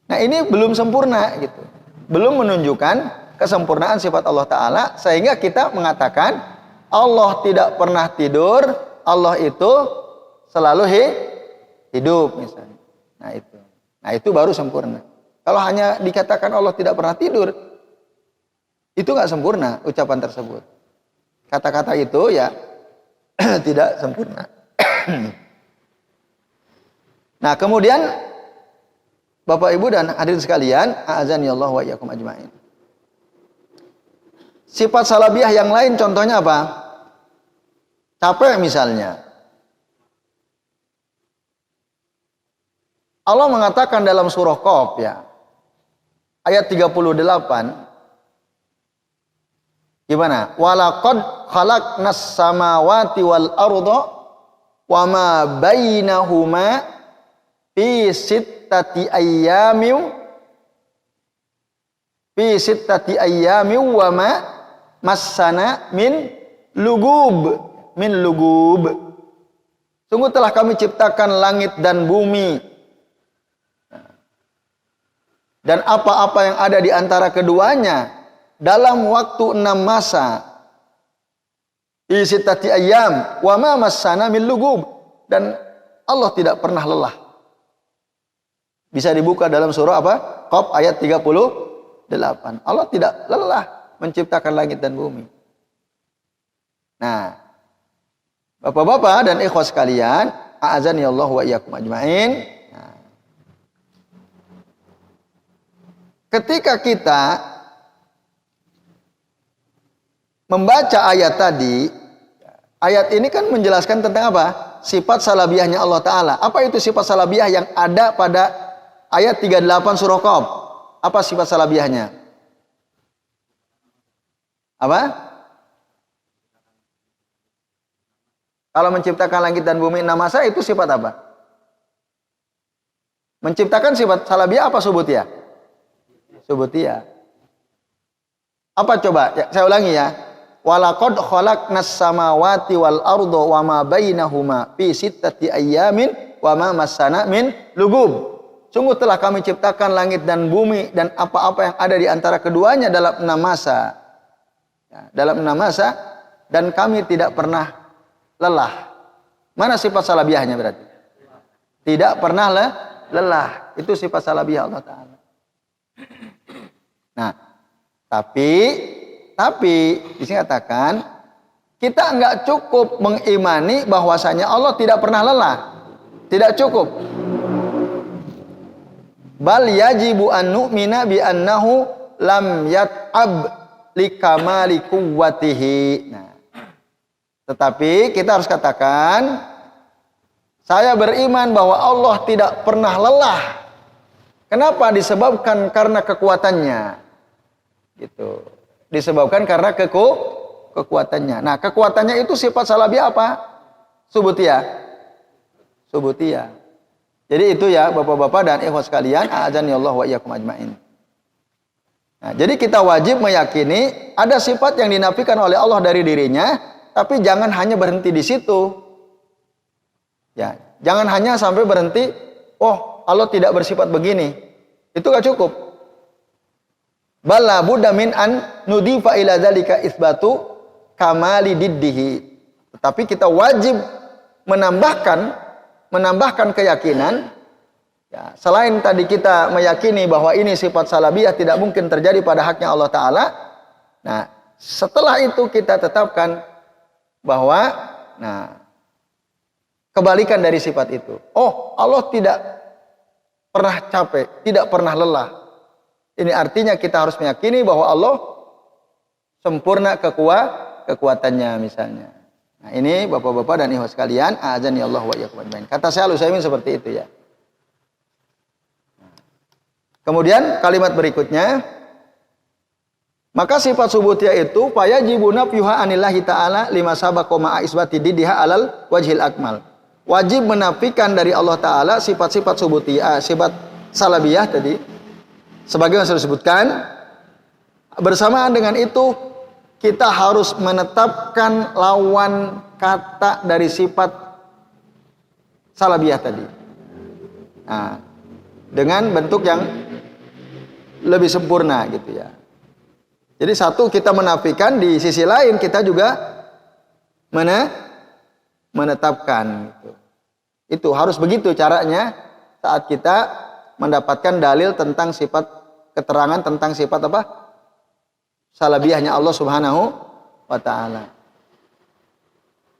Nah, ini belum sempurna gitu, belum menunjukkan kesempurnaan sifat Allah Ta'ala, sehingga kita mengatakan Allah tidak pernah tidur, Allah itu selalu hidup misalnya. Nah itu baru sempurna. Kalau hanya dikatakan Allah tidak pernah tidur, itu nggak sempurna ucapan tersebut. Kata-kata itu ya tidak sempurna. Nah, kemudian Bapak Ibu dan hadirin sekalian, a'azani Allah wa iyyakum ajmain. Sifat salabiyah yang lain contohnya apa? Capek misalnya. Allah mengatakan dalam surah Qaf ya, ayat 38, gimana? Walaqad khalaqnas samawati wal arda wama bainahuma fi sittati ayyamin wama massana min lugub. Sungguh telah kami ciptakan langit dan bumi dan apa-apa yang ada di antara keduanya dalam waktu 6 masa. Fi sittati ayyam wa ma massana min lugub, dan Allah tidak pernah lelah. Bisa dibuka dalam surah apa? Qaf ayat 38. Allah tidak lelah menciptakan langit dan bumi. Nah, Bapak-bapak dan ikhwas sekalian, a'azani Allah wa iyyakum ajmain. Nah, ketika kita membaca ayat tadi, ayat ini kan menjelaskan tentang apa? Sifat salabiyahnya Allah Ta'ala. Apa itu sifat salabiyah yang ada pada ayat 38 surah Qaf? Apa sifat salabiyahnya? Apa? Kalau menciptakan langit dan bumi 6 masa itu sifat apa? Menciptakan sifat salabiyah apa subutiyah? Subutiyah. Apa coba? Ya, saya ulangi ya. Walaqad khalaqnas samawati wal arda wama bainahuma fi sittati ayyamin wama massana min lugub. Sungguh telah kami ciptakan langit dan bumi dan apa-apa yang ada di antara keduanya dalam 6 masa. Ya, dalam 6 masa, dan kami tidak pernah lelah. Mana sifat salabiyahnya berarti? Tidak pernah lelah. Itu sifat salabiyah Allah Ta'ala. Nah, tapi di sini katakan kita enggak cukup mengimani bahwasanya Allah tidak pernah lelah. Tidak cukup. Bal yajibu an nu'mina bi annahu lam yat'ab likamali quwwatihi. Nah, tetapi kita harus katakan, saya beriman bahwa Allah tidak pernah lelah. Kenapa? Disebabkan karena kekuatannya. Gitu. Disebabkan karena kekuatannya. Nah, kekuatannya itu sifat salabiyah apa? Subutiyah. Subutiyah. Jadi itu ya Bapak-bapak dan ikhwas sekalian, a'adzani Allah wa iyyakum ajmain. Nah, jadi kita wajib meyakini ada sifat yang dinafikan oleh Allah dari dirinya, tapi jangan hanya berhenti di situ. Ya, jangan hanya sampai berhenti, oh Allah tidak bersifat begini. Itu gak cukup. Bala budda min an nudifa ila dzalika isbatu kamali diddihi. Tetapi kita wajib menambahkan keyakinan. Ya, selain tadi kita meyakini bahwa ini sifat salabiyah tidak mungkin terjadi pada haknya Allah Ta'ala. Nah, setelah itu kita tetapkan bahwa kebalikan dari sifat itu. Oh, Allah tidak pernah capek, tidak pernah lelah. Ini artinya kita harus meyakini bahwa Allah sempurna kekuatannya misalnya. Nah, ini Bapak-bapak dan ikhwas sekalian, a'adzani Allah wa iyyakum ajmain. Kata Syekh Al-Utsaimin seperti itu ya. Kemudian kalimat berikutnya, maka sifat subutiyah itu fayajibu nafyuha anillahi ta'ala lima sabaqa ma'a isbati diddiha alal wajhil akmal. Wajib menafikan dari Allah Ta'ala sifat-sifat subutiyah, sifat salabiyah tadi, sebagaimana sudah disebutkan. Bersamaan dengan itu, kita harus menetapkan lawan kata dari sifat salabiyah tadi. Nah, dengan bentuk yang lebih sempurna gitu ya. Jadi satu kita menafikan, di sisi lain kita juga menetapkan gitu. Itu harus begitu caranya saat kita mendapatkan dalil tentang sifat, keterangan tentang sifat apa? Salabiyahnya Allah Subhanahu wa Ta'ala.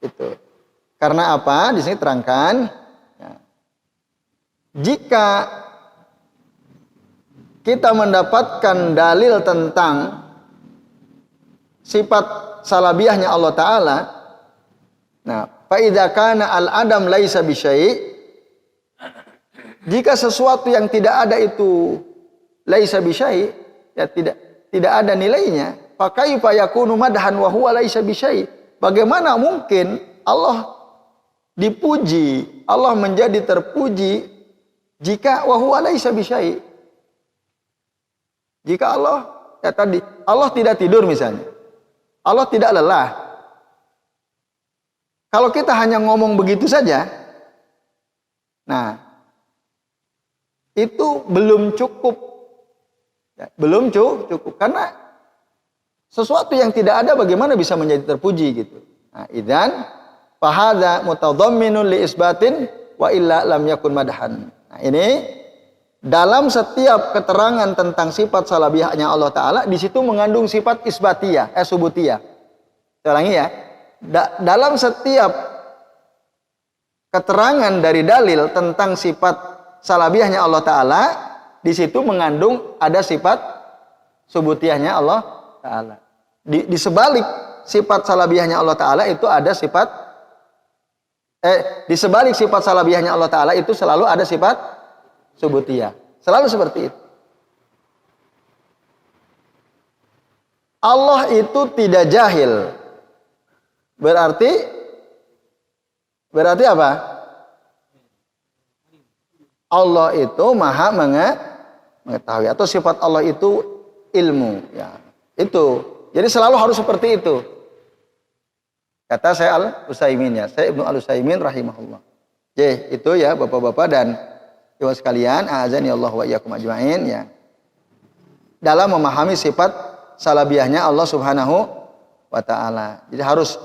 Itu. Karena apa? Di sini terangkan, ya, jika kita mendapatkan dalil tentang sifat salabiyahnya Allah Ta'ala, nah, fa idza kana al-adam laisa bisyai', Jika sesuatu yang tidak ada itu laisa bisyai, ya tidak ada nilainya, fakaifa yakunu madhan wa huwa laisa bisyai? Bagaimana mungkin Allah dipuji, Allah menjadi terpuji jika wa huwa laisa bisyai? Jika Allah, ya tadi, Allah tidak tidur misalnya, Allah tidak lelah. Kalau kita hanya ngomong begitu saja, nah, itu belum cukup. Ya, belum cukup. Karena sesuatu yang tidak ada bagaimana bisa menjadi terpuji gitu. Nah, idzan fahadza mutadhamminun li isbatin wa illa lam yakun madhan. Nah, ini dalam setiap keterangan tentang sifat salabiyahnya Allah Ta'ala, di situ mengandung sifat isbatiyah, subutiyah. Saya ulangi ya. Dalam setiap keterangan dari dalil tentang sifat salabiyahnya Allah Ta'ala, di situ mengandung ada sifat subutiyahnya Allah Ta'ala. Di sebalik sifat salabiyahnya Allah Ta'ala itu ada sifat di sebalik sifat salabiyahnya Allah Ta'ala itu selalu ada sifat subutiyah. Selalu seperti itu. Allah itu tidak jahil. Berarti apa? Allah itu maha mengetahui, atau sifat Allah itu ilmu, ya. Itu. Jadi selalu harus seperti itu. Kata saya Al-Utsaimin, ya, saya Ibnu Al-Utsaimin rahimahullah. Itu ya Bapak-bapak dan Ibu sekalian, a'azani Allah wa iyyakum ajmain, ya. Dalam memahami sifat salabiyahnya Allah Subhanahu wa taala. Jadi harus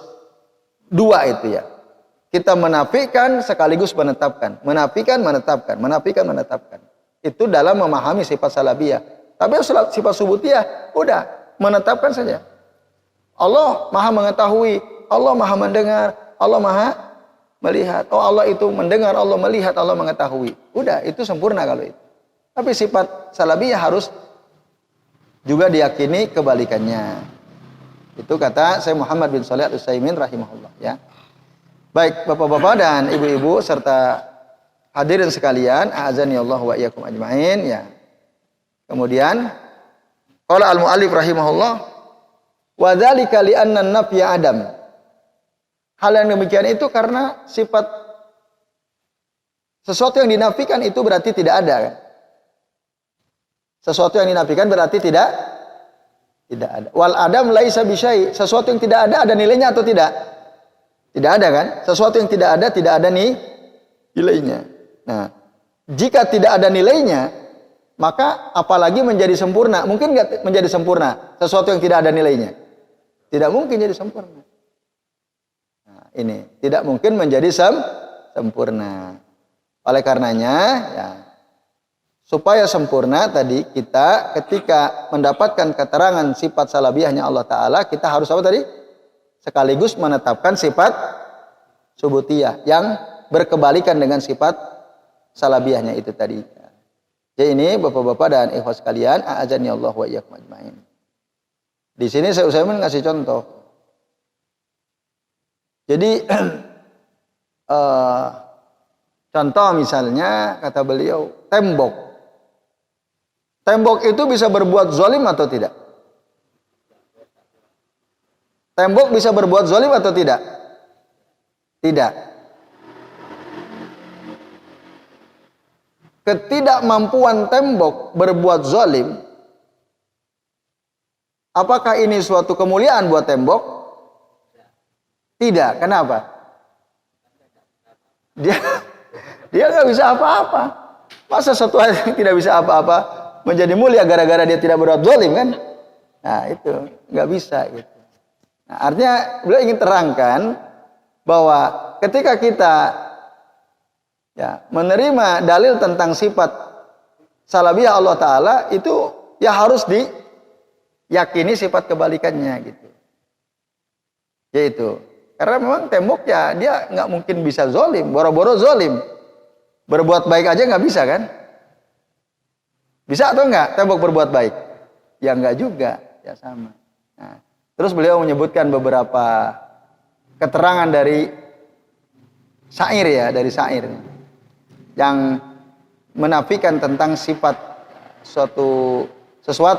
dua itu, ya. Kita menafikan sekaligus menetapkan. Menafikan, menetapkan. Menafikan, menetapkan. Itu dalam memahami sifat salabiyah. Tapi sifat subutiyah, udah, menetapkan saja. Allah maha mengetahui, Allah maha mendengar, Allah maha melihat. Oh, Allah itu mendengar, Allah melihat, Allah mengetahui. Udah, itu sempurna kalau itu. Tapi sifat salabiyah harus juga diyakini kebalikannya. Itu kata saya Muhammad bin Shalih Al-Utsaimin rahimahullah, ya. Baik, Bapak-bapak dan Ibu-ibu serta hadirin sekalian, a'azani Allah wa iyyakum ajmain, ya. Kemudian qala al-muallif rahimahullah, wa dzalika li anna an-nafya adam. Hal yang demikian itu karena sifat sesuatu yang dinafikan itu berarti tidak ada, kan? Sesuatu yang dinafikan berarti tidak ada. Wal adam laisa bisyai. Sesuatu yang tidak ada nilainya atau tidak? Tidak ada, kan? Sesuatu yang tidak ada nih nilainya. Nah, jika tidak ada nilainya, maka apalagi menjadi sempurna? Mungkin nggak menjadi sempurna sesuatu yang tidak ada nilainya? Tidak mungkin jadi sempurna. Nah, ini tidak mungkin menjadi sempurna. Oleh karenanya, ya, supaya sempurna tadi kita ketika mendapatkan keterangan sifat salabiyahnya Allah Ta'ala, kita harus apa tadi? Sekaligus menetapkan sifat subutiyah yang berkebalikan dengan sifat salabiyahnya itu tadi. Jadi ini Bapak-bapak dan ikhwah sekalian, a'azani Allah wa iyyakum ajmain. Di sini saya Utsaimin ngasih contoh. Jadi contoh misalnya kata beliau tembok. Tembok itu bisa berbuat zalim atau tidak? Tembok bisa berbuat zalim atau tidak? Tidak. Ketidakmampuan tembok berbuat zalim, apakah ini suatu kemuliaan buat tembok? Tidak. Kenapa? Dia nggak bisa apa-apa. Masa satu hal yang tidak bisa apa-apa menjadi mulia gara-gara dia tidak berbuat zalim, kan? Nah, itu nggak bisa gitu. Nah, artinya beliau ingin terangkan bahwa ketika kita ya menerima dalil tentang sifat salabiyah Allah Ta'ala, itu ya harus diyakini sifat kebalikannya gitu. Yaitu karena memang tembok ya dia nggak mungkin bisa zolim, boro-boro zolim. Berbuat baik aja nggak bisa, kan? Bisa atau enggak tembok berbuat baik? Ya enggak juga, ya sama. Nah, terus beliau menyebutkan beberapa keterangan dari syair, ya, dari syair yang menafikan tentang sifat sesuatu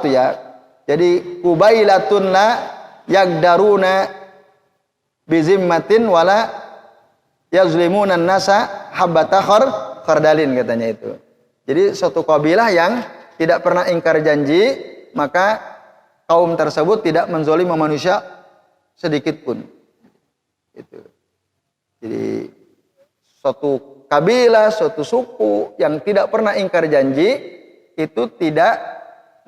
ya. Jadi kubailatun la yaqdaruna bizimmatin wala yazlimuna nasa habbata khardalin katanya itu. Jadi suatu kabilah yang tidak pernah ingkar janji, maka kaum tersebut tidak menzalimi manusia sedikit pun. Itu. Jadi suatu kabilah, suatu suku yang tidak pernah ingkar janji itu tidak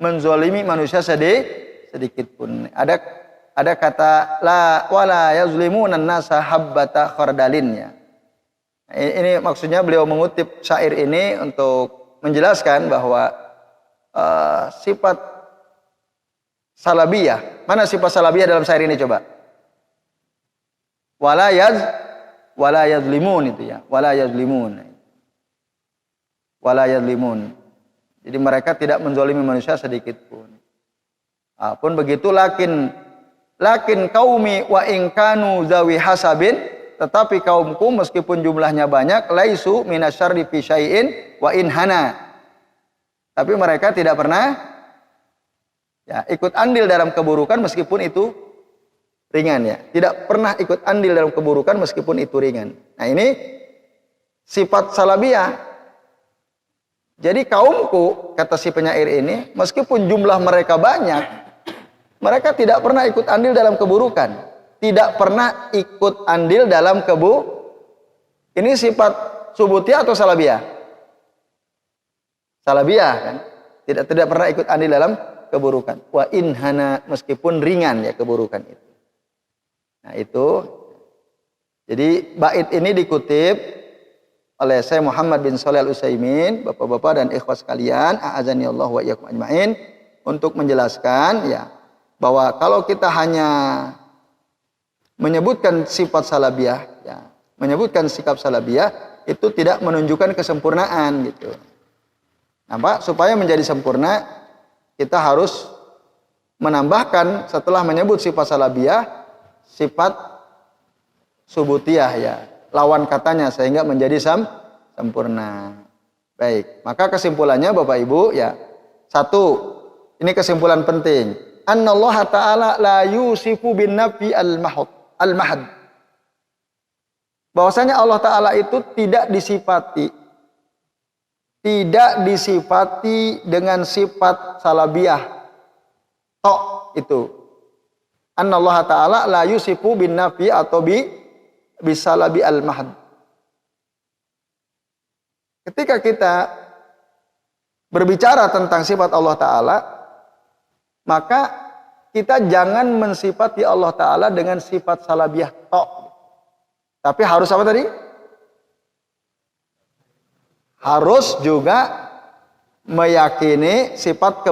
menzalimi manusia sedikit pun. Ada kata la wala yazlimuna nasa habbata khardalin ya. Ini maksudnya beliau mengutip syair ini untuk menjelaskan bahwa sifat salabiyah. Mana sifat salabiyah dalam syair ini coba? Wala yazlimun itu ya. Wala yazlimun. Jadi mereka tidak menzalimi manusia sedikit pun. Pun begitu lakin qaumi wa in kanu zawi hasabin, tetapi kaumku meskipun jumlahnya banyak, laisu minasyarri fi syai'in wa in hana. Tapi mereka tidak pernah ya ikut andil dalam keburukan meskipun itu ringan ya. Tidak pernah ikut andil dalam keburukan meskipun itu ringan. Nah, ini sifat salabiyah. Jadi kaumku, kata si penyair ini, meskipun jumlah mereka banyak, mereka tidak pernah ikut andil dalam keburukan. Tidak pernah ikut andil dalam Ini sifat subutiyah atau salabiyah? Salabiyah kan? Tidak pernah ikut andil dalam keburukan. Wa inhana, meskipun ringan ya keburukan itu. Nah, itu. Jadi bait ini dikutip oleh Syekh Muhammad bin Shalih Al-Utsaimin, Bapak-bapak dan ikhwah sekalian, a'azani Allah wa iyyakum ajmain, untuk menjelaskan ya bahwa kalau kita hanya menyebutkan sifat salabiyah ya, menyebutkan sikap salabiyah itu tidak menunjukkan kesempurnaan gitu. Nah, Pak, supaya menjadi sempurna kita harus menambahkan setelah menyebut sifat salabiyah sifat subutiyah ya, lawan katanya sehingga menjadi sempurna. Baik, maka kesimpulannya Bapak Ibu ya, satu, ini kesimpulan penting. Annallaha ta'ala la yusifu bin nafi al-mahad. Bahwasanya Allah Ta'ala itu tidak disifati dengan sifat salabiyah tok itu. Annallaha ta'ala la yusifu bin nafi atau bisalabi al-mahad. Ketika kita berbicara tentang sifat Allah Ta'ala, maka kita jangan mensifati Allah Ta'ala dengan sifat salabiyah tok. Tapi harus apa tadi? Harus juga meyakini sifat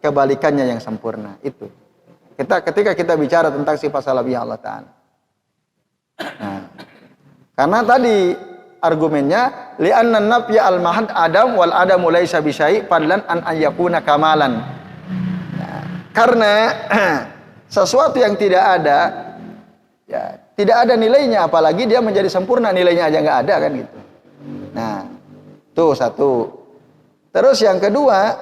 kebalikannya yang sempurna itu. Ketika kita bicara tentang sifat salabiyah Allah Ta'ala. Nah, karena tadi argumennya li'anna nafya al-mahad adam wal adamu laisa bisyai' fadlan an yakuna kamalan. Nah, karena sesuatu yang tidak ada ya, tidak ada nilainya, apalagi dia menjadi sempurna, nilainya aja nggak ada kan gitu. Nah, itu satu. Terus yang kedua,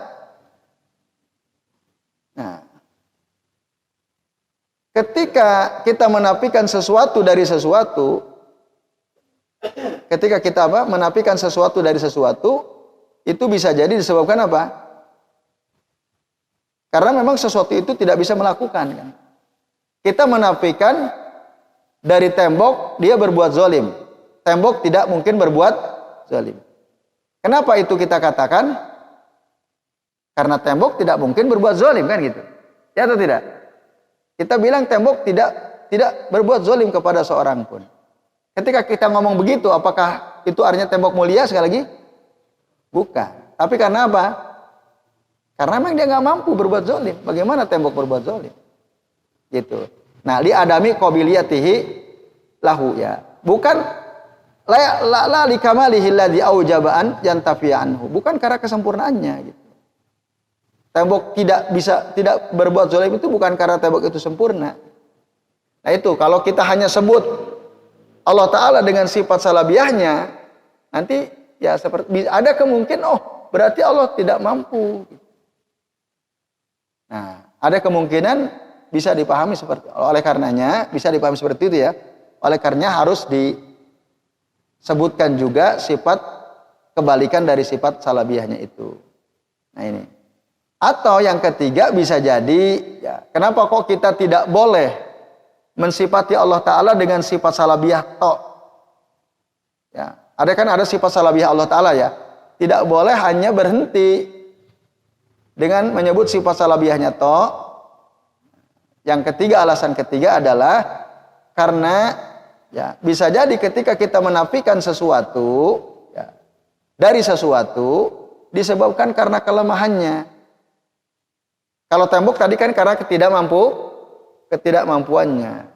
nah, ketika kita menafikan sesuatu dari sesuatu, ketika kita menafikan sesuatu dari sesuatu, itu bisa jadi disebabkan apa? Karena memang sesuatu itu tidak bisa melakukan kan. Kita menafikan dari tembok, dia berbuat zalim. Tembok tidak mungkin berbuat zalim. Kenapa itu kita katakan? Karena tembok tidak mungkin berbuat zalim kan gitu. Ya atau tidak? Kita bilang tembok tidak berbuat zalim kepada seorang pun. Ketika kita ngomong begitu, apakah itu artinya tembok mulia sekali lagi? Bukan. Tapi karena apa? Karena memang dia nggak mampu berbuat zalim. Bagaimana tembok berbuat zalim? Gitu. Nah, li adami qabiliyatihi lahu ya. Bukan la li kamalihi alladhi aujaba'an yantafiya anhu. Bukan karena kesempurnaannya gitu. Tembok tidak berbuat zalim itu bukan karena tembok itu sempurna. Nah, itu kalau kita hanya sebut Allah Ta'ala dengan sifat salabiyahnya, nanti Ya seperti ada kemungkinan berarti Allah tidak mampu. Nah, ada kemungkinan bisa dipahami seperti oleh karenanya bisa dipahami seperti itu ya. Oleh karenanya harus disebutkan juga sifat kebalikan dari sifat salabiyahnya itu. Nah ini. Atau yang ketiga bisa jadi ya, kenapa kok kita tidak boleh mensifati Allah Ta'ala dengan sifat salabiyah tok? Ya, ada sifat salabiyah Allah Ta'ala ya. Tidak boleh hanya berhenti dengan menyebut sifat salabiyahnya tok. Yang ketiga, alasan ketiga adalah karena ya bisa jadi ketika kita menafikan sesuatu ya, dari sesuatu disebabkan karena kelemahannya. Kalau tembok tadi kan karena ketidakmampuannya.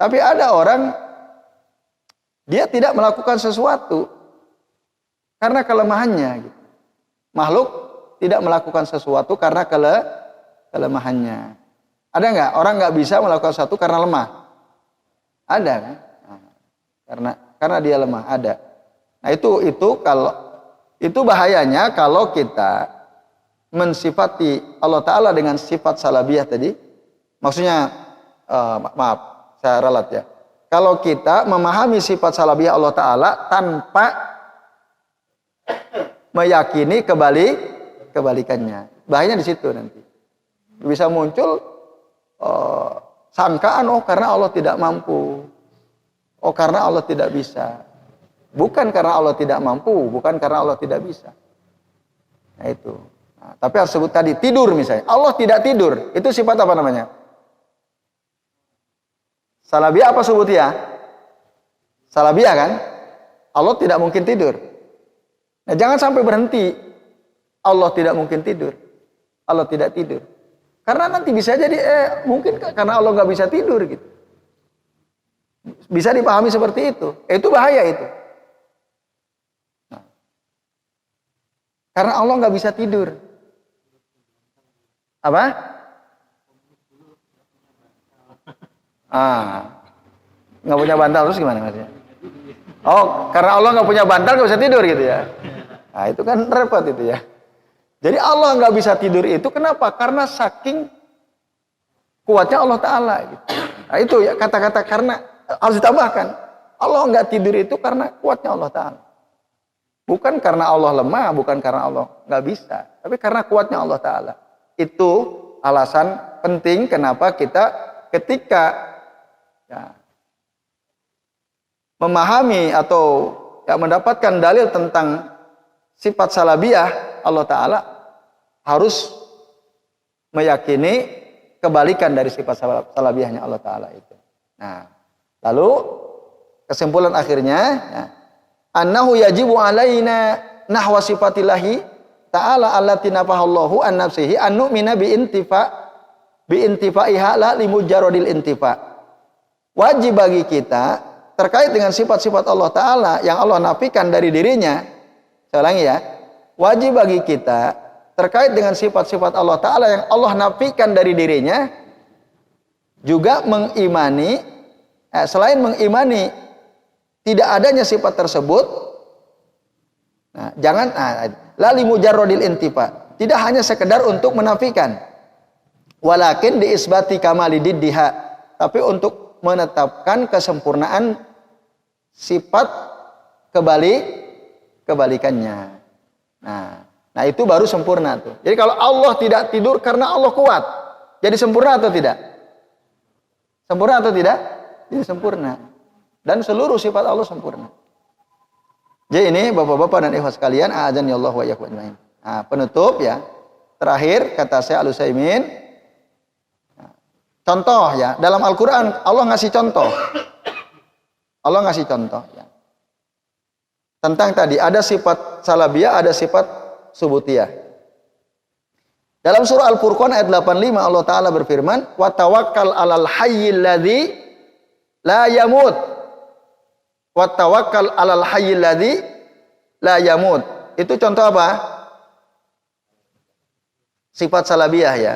Tapi ada orang dia tidak melakukan sesuatu karena kelemahannya. Gitu. Makhluk tidak melakukan sesuatu karena kelemahannya. Ada nggak orang nggak bisa melakukan sesuatu karena lemah? Ada kan? Nah, karena dia lemah ada. Nah itu bahayanya kalau kita mensifati Allah Ta'ala dengan sifat salabiyah tadi. Maksudnya maaf saya ralat ya. Kalau kita memahami sifat salabiyah Allah Ta'ala tanpa meyakini kebalikannya, bahayanya di situ nanti. Bisa muncul sangkaan karena Allah tidak mampu, karena Allah tidak bisa. Bukan karena Allah tidak mampu, bukan karena Allah tidak bisa. Nah itu. Nah, tapi harus sebut tadi tidur misalnya. Allah tidak tidur. Itu sifat apa namanya? Salabiyah apa subutiyah? Salabiyah kan? Allah tidak mungkin tidur. Nah, jangan sampai berhenti. Allah tidak mungkin tidur. Allah tidak tidur. Karena nanti bisa jadi mungkin karena Allah nggak bisa tidur gitu. Bisa dipahami seperti itu. Itu bahaya itu. Nah, karena Allah nggak bisa tidur. Apa? Nggak punya bantal terus gimana maksudnya? Karena Allah nggak punya bantal nggak bisa tidur gitu ya? Nah itu kan repot itu ya. Jadi Allah nggak bisa tidur itu kenapa? Karena saking kuatnya Allah Ta'ala gitu. Nah itu ya kata-kata karena harus ditambahkan. Allah nggak tidur itu karena kuatnya Allah Ta'ala. Bukan karena Allah lemah, bukan karena Allah nggak bisa, tapi karena kuatnya Allah Ta'ala. Itu alasan penting kenapa kita ketika ya, memahami atau ya, mendapatkan dalil tentang sifat salabiyah Allah Ta'ala harus meyakini kebalikan dari sifat salabiyahnya Allah Ta'ala itu. Nah, lalu kesimpulan akhirnya ya, annahu yajibu alaina nahwa sifatillahi ta'ala allati nafahallahu an nafsihi an nu'mina bi intifaiha la limujarradil intifa. Wajib bagi kita terkait dengan sifat-sifat Allah Ta'ala yang Allah nafikan dari dirinya. Saya ulangi ya. Wajib bagi kita terkait dengan sifat-sifat Allah Ta'ala yang Allah nafikan dari dirinya juga mengimani selain mengimani tidak adanya sifat tersebut. Nah, jangan la limujarradil intifa. Tidak hanya sekedar untuk menafikan. Walakin diisbati kamalididdiha, tapi untuk menetapkan kesempurnaan sifat kebalikannya. Nah itu baru sempurna tuh. Jadi kalau Allah tidak tidur karena Allah kuat, jadi sempurna atau tidak? Sempurna atau tidak? Jadi sempurna. Dan seluruh sifat Allah sempurna. Jadi ini bapak-bapak dan ikhwas sekalian, a'adzani Allah wa iyyakum ajmain. Nah, penutup ya. Terakhir kata saya Al-Utsaimin, contoh ya, dalam Al-Qur'an Allah ngasih contoh. Allah ngasih contoh ya. Tentang tadi ada sifat salabiyah, ada sifat subutiyah. Dalam surah Al-Furqan ayat 85 Allah Ta'ala berfirman, "Wa tawakkal 'alal hayyil ladzi la yamut." Wa tawakkal 'alal hayyil ladzi la yamut. Itu contoh apa? Sifat salabiyah ya.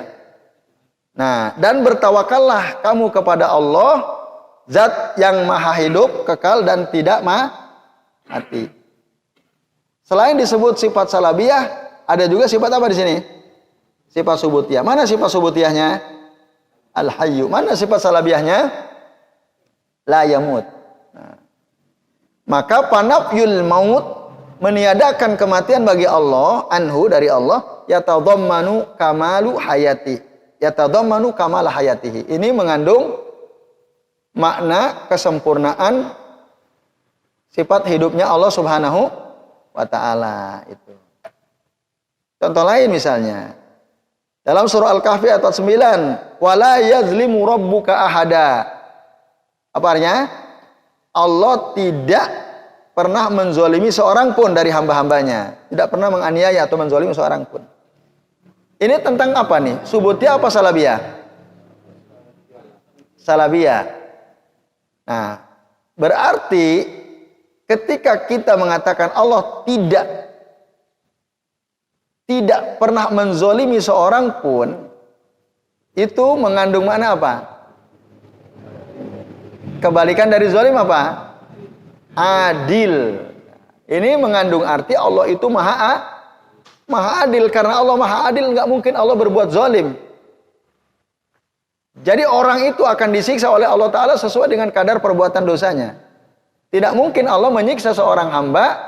Nah, dan bertawakallah kamu kepada Allah, zat yang maha hidup, kekal dan tidak mati. Selain disebut sifat salabiyah, ada juga sifat apa di sini? Sifat subutiyah. Mana sifat subutiyahnya? Al-Hayyu. Mana sifat salabiyahnya? La yamut. Nah. Maka panafyul maut, meniadakan kematian bagi Allah, anhu dari Allah, yatadhammanu kamalu hayati. Yatadhammanu kamal hayatihi. Ini mengandung makna kesempurnaan sifat hidupnya Allah Subhanahu wa ta'ala itu. Contoh lain misalnya dalam surah Al-Kahfi ayat 9, wala yazlimu rabbuka ahada. Apa artinya? Allah tidak pernah menzolimi seorang pun dari hamba-hambanya. Tidak pernah menganiaya atau menzolimi seorang pun. Ini tentang apa nih? Subutiyah apa salabiyah? Salabiyah. Nah, berarti ketika kita mengatakan Allah tidak pernah menzolimi seorang pun, itu mengandung makna apa? Kebalikan dari zolim apa? Adil. Ini mengandung arti Allah itu maha adil. Karena Allah maha adil, nggak mungkin Allah berbuat zolim. Jadi orang itu akan disiksa oleh Allah Ta'ala sesuai dengan kadar perbuatan dosanya. Tidak mungkin Allah menyiksa seorang hamba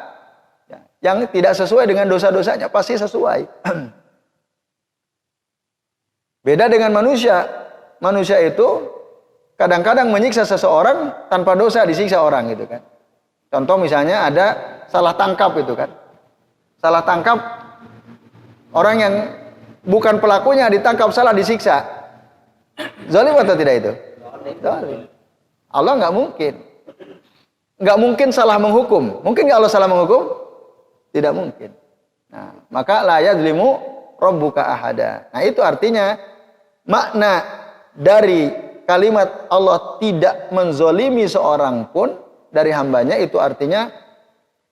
yang tidak sesuai dengan dosa-dosanya. Pasti sesuai. Beda dengan manusia. Manusia itu kadang-kadang menyiksa seseorang tanpa dosa, disiksa orang gitu kan. Contoh misalnya ada salah tangkap itu kan. Salah tangkap, orang yang bukan pelakunya ditangkap salah, disiksa. Zalim atau tidak itu? Zalim. Allah nggak mungkin. Nggak mungkin salah menghukum. Mungkin nggak Allah salah menghukum? Tidak mungkin. Nah, maka la yazlimu rabbuka ahada. Nah, itu artinya makna dari kalimat Allah tidak menzolimi seorang pun dari hambanya, itu artinya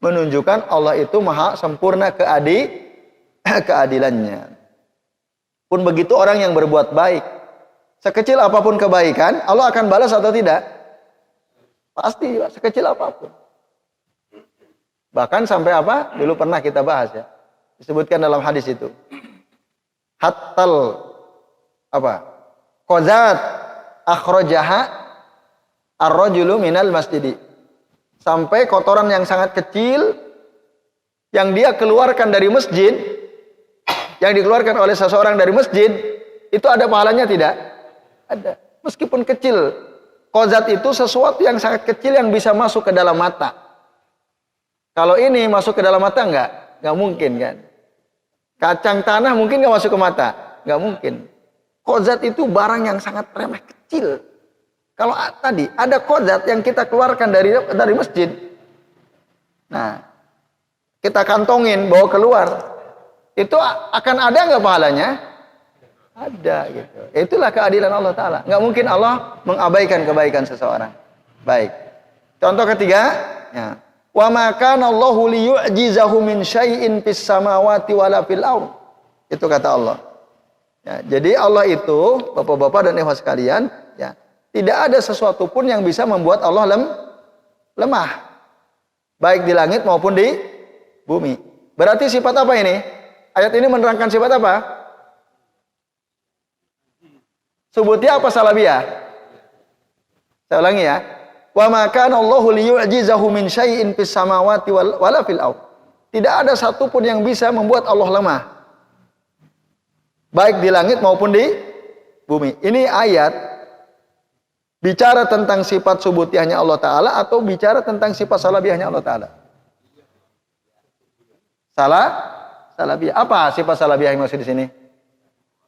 menunjukkan Allah itu maha sempurna keadilannya. Pun begitu orang yang berbuat baik, sekecil apapun kebaikan, Allah akan balas atau tidak? Pasti, sekecil apapun. Bahkan sampai apa? Dulu pernah kita bahas ya. Disebutkan dalam hadis itu. Hattal apa? Qazat akhrajaha ar-rajulu minal masjidi. Sampai kotoran yang sangat kecil yang dia keluarkan dari masjid, yang dikeluarkan oleh seseorang dari masjid, itu ada pahalanya tidak? Ada. Meskipun kecil. Qazat itu sesuatu yang sangat kecil yang bisa masuk ke dalam mata. Kalau ini masuk ke dalam mata enggak mungkin kan. Kacang tanah mungkin enggak masuk ke mata? Enggak mungkin. Qazat itu barang yang sangat remeh kecil. Kalau tadi ada qazat yang kita keluarkan dari masjid. Nah, kita kantongin, bawa keluar. Itu akan ada enggak pahalanya? Ada gitu. Itulah keadilan Allah Ta'ala. Enggak mungkin Allah mengabaikan kebaikan seseorang. Baik. Contoh ketiga, ya. Wa ma kana Allahu liyu'jizahu min syai'in fis samawati wala fil ardh. Itu kata Allah. Ya, jadi Allah itu, Bapak-bapak dan ikhwan sekalian, ya, tidak ada sesuatu pun yang bisa membuat Allah lemah. Baik di langit maupun di bumi. Berarti sifat apa ini? Ayat ini menerangkan sifat apa? Subutiyah apa salabiyah? Saya ulangi ya. Wa ma kana Allahu liyu'jizahu min syai'in fis samawati wala fil ardh. Tidak ada satu pun yang bisa membuat Allah lemah. Baik di langit maupun di bumi. Ini ayat bicara tentang sifat subutiyahnya Allah Ta'ala atau bicara tentang sifat salabiyahnya Allah Ta'ala? Salabiyah. Apa sifat salabiyah yang maksud di sini?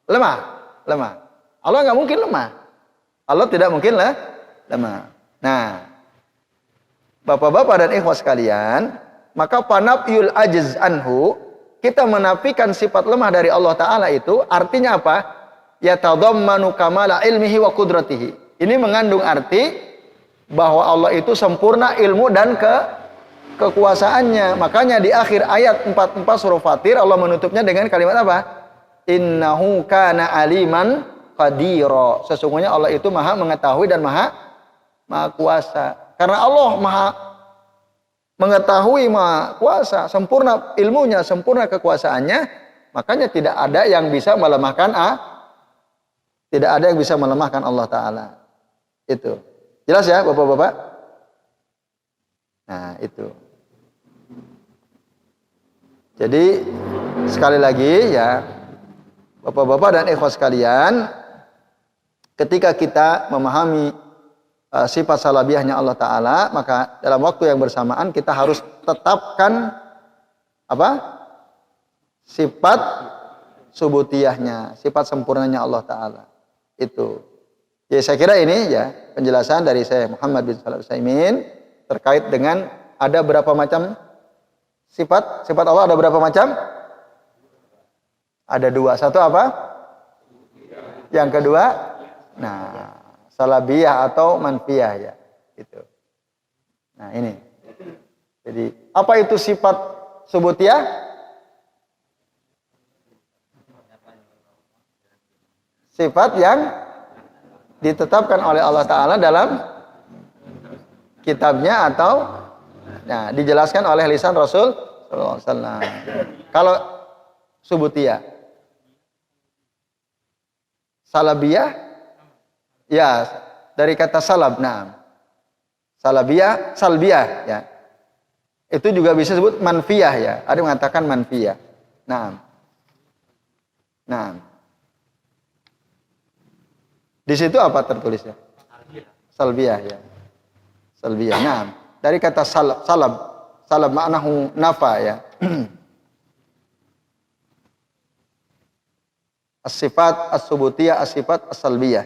Lemah. Allah nggak mungkin lemah. Allah tidak mungkin lemah. Nah, Bapak-bapak dan ikhwah sekalian, maka panafyul ajz anhu, kita menafikan sifat lemah dari Allah Ta'ala itu, artinya apa? Yatadhammanu kamala ilmihi wa qudratihi. Ini mengandung arti bahwa Allah itu sempurna ilmu dan kekuasaannya. Makanya di akhir ayat 44 surah Fatir, Allah menutupnya dengan kalimat apa? Innahu kana aliman qadira. Sesungguhnya Allah itu maha mengetahui dan maha kuasa. Karena Allah maha mengetahui Maha Kuasa, sempurna ilmunya, sempurna kekuasaannya, makanya tidak ada yang bisa melemahkan tidak ada yang bisa melemahkan Allah Ta'ala. Itu. Jelas ya Bapak-Bapak? Nah itu. Jadi sekali lagi ya Bapak-Bapak dan ikhwas sekalian, ketika kita memahami sifat salabiyahnya Allah Ta'ala, maka dalam waktu yang bersamaan kita harus tetapkan apa? Sifat subutiyahnya, sifat sempurnanya Allah Ta'ala. Itu. Jadi saya kira ini ya penjelasan dari saya Muhammad bin Shalih Al-Utsaimin terkait dengan ada berapa macam sifat. Sifat Allah ada berapa macam? Ada dua. Satu apa? Yang kedua, nah, salabiyah atau manfiyah ya. Itu. Nah, ini. Jadi, apa itu sifat subutiyah? Sifat yang ditetapkan oleh Allah Ta'ala dalam kitabnya atau nah, dijelaskan oleh lisan Rasul sallallahu alaihi wasallam. Kalau subutiyah, salabiyah, ya dari kata salab, nah, salabiyah, salbiyah, ya, itu juga bisa disebut manfiyah ya. Ada yang mengatakan manfiyah. Nah, di situ apa tertulisnya? Salbiyah ya. Salbiyah. Nah, dari kata salab maknahu nafa ya. As-sifat as-subutiyah, as-sifat as-salbiyah.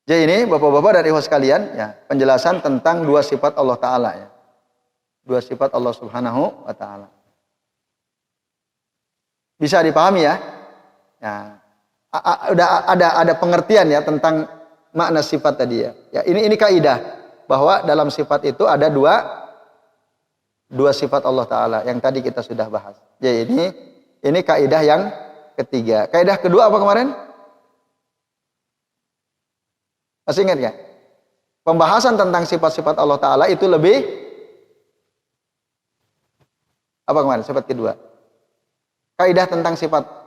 Jadi ini Bapak-bapak dan ibu sekalian ya, penjelasan tentang dua sifat Allah Ta'ala ya. Dua sifat Allah Subhanahu wa Ta'ala. Bisa dipahami ya? Ya. Ada pengertian ya tentang makna sifat tadi ya. Ya ini kaidah bahwa dalam sifat itu ada dua sifat Allah Ta'ala yang tadi kita sudah bahas. Jadi ini kaidah yang ketiga. Kaidah kedua apa kemarin? Masih ingat nggak? Pembahasan tentang sifat-sifat Allah Ta'ala itu lebih apa kemarin? Sifat kedua. Kaidah tentang sifat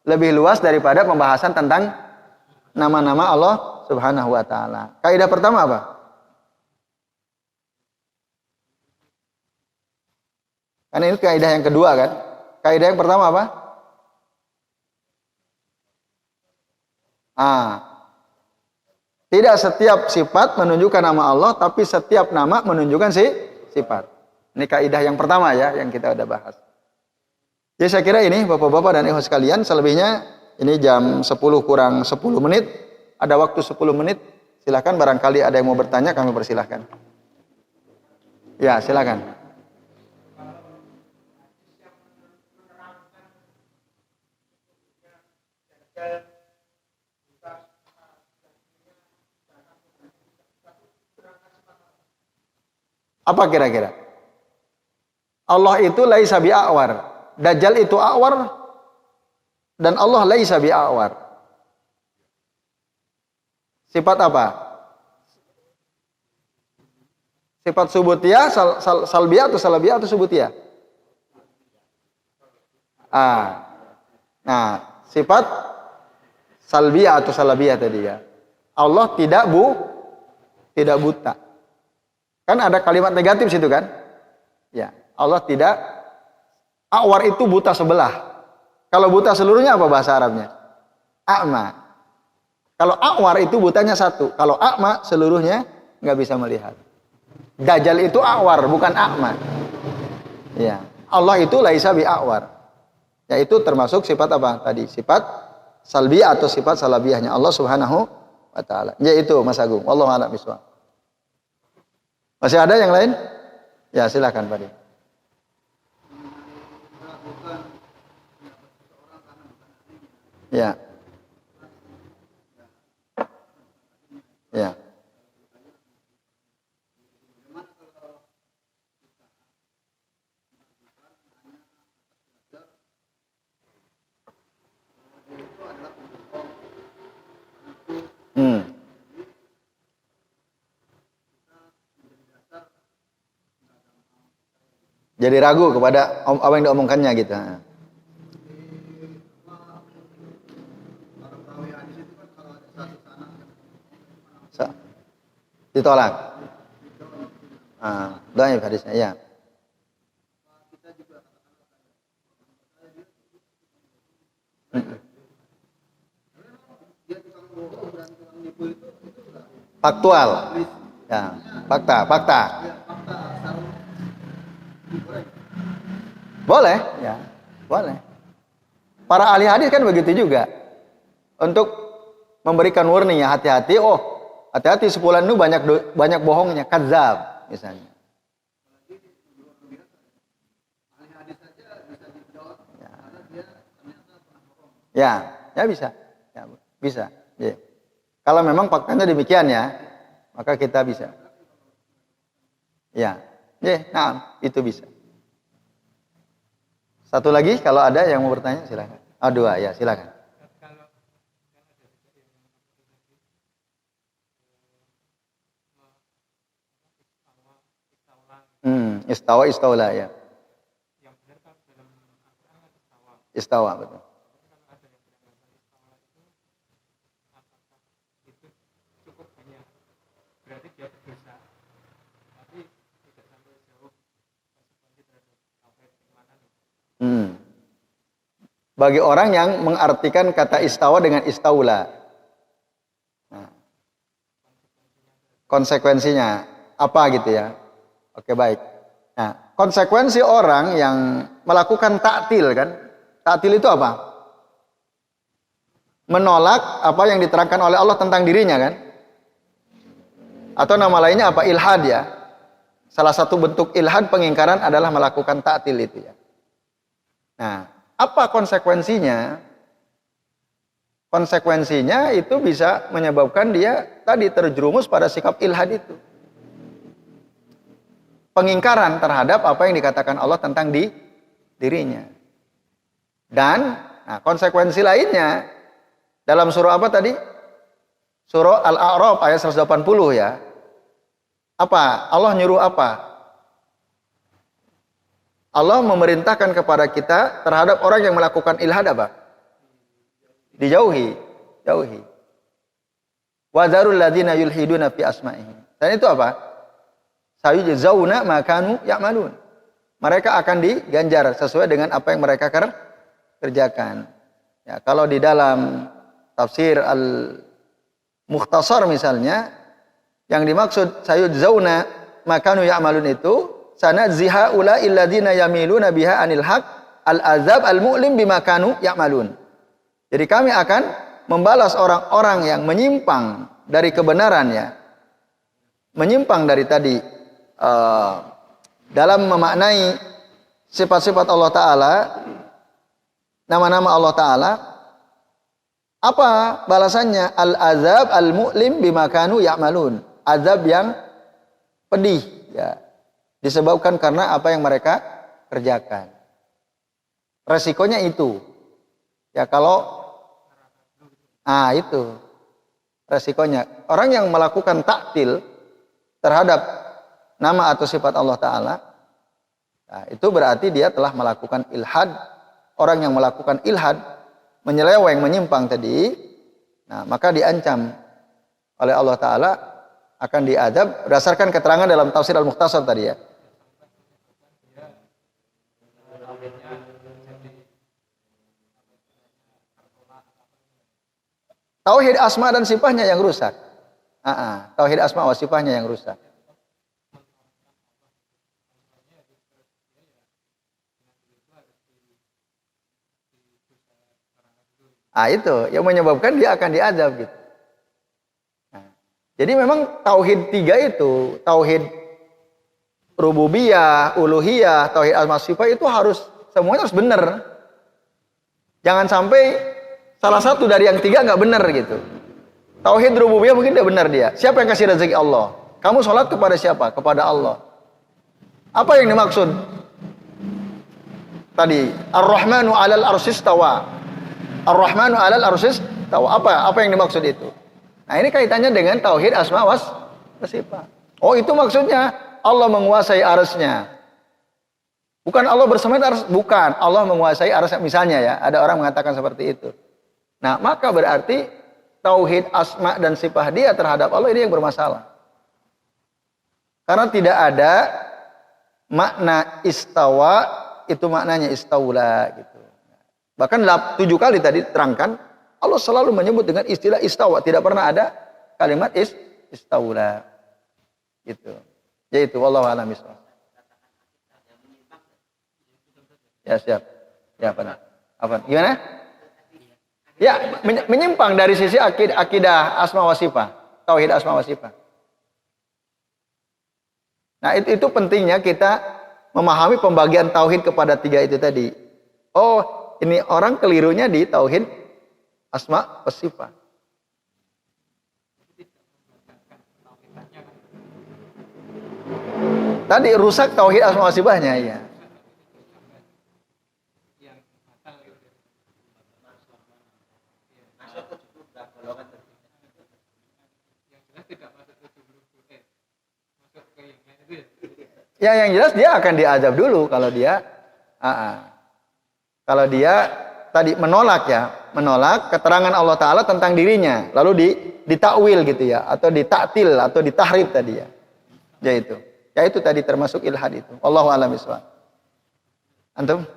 lebih luas daripada pembahasan tentang nama-nama Allah Subhanahu wa Ta'ala. Kaidah pertama apa? Karena ini kaidah yang kedua kan? Kaidah yang pertama apa? Tidak setiap sifat menunjukkan nama Allah, tapi setiap nama menunjukkan sifat. Ini kaidah yang pertama ya, yang kita udah bahas. Jadi saya kira ini Bapak-bapak dan ibu sekalian, selebihnya ini jam 10 kurang 10 menit. Ada waktu 10 menit. Silakan barangkali ada yang mau bertanya, kami persilahkan. Ya, silakan. Apa kira-kira? Allah itu laisa bi'awar. Dajjal itu a'war dan Allah laisa bi'awar. Sifat apa? Sifat subutiyah, salbiyah atau salabiyah atau subutiyah? Nah, sifat salbiyah atau salabiyah tadi ya. Allah tidak buta. Kan ada kalimat negatif situ kan? Ya, Allah tidak. A'war itu buta sebelah. Kalau buta seluruhnya apa bahasa Arabnya? A'ma. Kalau a'war itu butanya satu. Kalau a'ma seluruhnya nggak bisa melihat. Dajjal itu a'war bukan a'ma. Ya. Allah itu laisa bi a'war. Yaitu termasuk sifat apa tadi? Sifat salbiyah atau sifat salabiyahnya Allah Subhanahu wa Ta'ala. Yaitu Mas Agung. Wallahu a'lam bishawab. Masih ada yang lain? Ya silakan Pak. Ya. Ya. Jadi ragu kepada apa yang diomongkannya gitu. Ditolak. Dhaif hadisnya ya. Faktual. Ya, fakta. Boleh, ya. Boleh. Para ahli hadis kan begitu juga. Untuk memberikan warning ya, hati-hati. Oh, hati-hati sepulan itu banyak bohongnya, kadzab misalnya. Ya bisa. Ya, bisa. Ya. Kalau memang faktanya demikian ya, maka kita bisa. Ya. Nah, itu bisa. Satu lagi kalau ada yang mau bertanya silakan. Dua ya, silakan. Istawa ya. Istawa betul. Bagi orang yang mengartikan kata istawa dengan istaula. Nah, konsekuensinya apa gitu ya? Oke, baik. Nah, konsekuensi orang yang melakukan ta'til kan? Ta'til itu apa? Menolak apa yang diterangkan oleh Allah tentang dirinya kan? Atau nama lainnya apa? Ilhad ya. Salah satu bentuk ilhad pengingkaran adalah melakukan ta'til itu ya. Nah, apa konsekuensinya? Konsekuensinya itu bisa menyebabkan dia tadi terjerumus pada sikap ilhad itu. Pengingkaran terhadap apa yang dikatakan Allah tentang dirinya. Dan konsekuensi lainnya dalam surah apa tadi? Surah Al-A'raf ayat 180 ya. Apa? Allah nyuruh apa? Allah memerintahkan kepada kita terhadap orang yang melakukan ilhad apa? Dijauhi. Wa dzarul ladzina yulhiduna fi asma'ihi. Dan itu apa? Sayujzauna ma kanu ya'malun. Mereka akan diganjar sesuai dengan apa yang mereka kerjakan. Ya, kalau di dalam tafsir Al-Mukhtasar misalnya, yang dimaksud sayujzauna ma kanu ya'malun itu sanadziha ula'il ladzina yamiluna biha anil haq al-azab al-mu'lim bima kanu ya'malun. Jadi kami akan membalas orang-orang yang menyimpang dari kebenaran ya. Menyimpang dari tadi dalam memaknai sifat-sifat Allah Ta'ala, nama-nama Allah Ta'ala. Apa balasannya? Al-azab al-mu'lim bima kanu ya'malun. Azab yang pedih ya. Disebabkan karena apa yang mereka kerjakan. Resikonya itu. Ya kalau itu resikonya. Orang yang melakukan taktil terhadap nama atau sifat Allah Ta'ala, itu berarti dia telah melakukan ilhad. Orang yang melakukan ilhad, menyeleweng, menyimpang tadi, maka diancam oleh Allah Ta'ala akan diazab berdasarkan keterangan dalam tafsir Al-Mukhtasar tadi ya. Tauhid asma dan sifatnya yang rusak. Tauhid asma wa sifatnya yang rusak. Itu yang menyebabkan dia akan diazab gitu. Jadi memang tauhid 3 itu, tauhid rububiyah, uluhiyah, tauhid asma sifat itu semuanya harus benar. Jangan sampai salah satu dari yang 3 nggak benar gitu. Tauhid rububiyah mungkin dia benar dia. Siapa yang kasih rezeki? Allah. Kamu sholat kepada siapa? Kepada Allah. Apa yang dimaksud? Tadi Ar-Rahmanu 'alal arsyis tawa. Ar-Rahmanu 'alal arsyis tawa. Apa yang dimaksud itu? Nah, ini kaitannya dengan tauhid asma wa sifat. Oh, itu maksudnya Allah menguasai arsy-Nya. Bukan Allah bersama di arsy, bukan. Allah menguasai arsy misalnya ya. Ada orang mengatakan seperti itu. Nah, maka berarti tauhid asma dan sifat dia terhadap Allah ini yang bermasalah. Karena tidak ada makna istawa itu maknanya istaula gitu. Bahkan 7 kali tadi terangkan Allah selalu menyebut dengan istilah istawa, tidak pernah ada kalimat istaula. Gitu. Yaitu wallahu a'lam bishawab. Ya siap. Ya apa? Gimana? Ya, menyimpang dari sisi akidah asma wa sifat, tauhid asma wa sifat. Nah, itu pentingnya kita memahami pembagian tauhid kepada 3 itu tadi. Oh, ini orang kelirunya di tauhid asma wa sifat. Tadi rusak tauhid asma wa sifatnya ya. Ya yang jelas dia akan diazab dulu kalau dia tadi menolak keterangan Allah Ta'ala tentang dirinya, lalu ditakwil gitu ya, atau ditaktil atau ditahrif tadi ya. Ya itu tadi termasuk ilhad itu. Wallahu a'lam bishawab. Antum?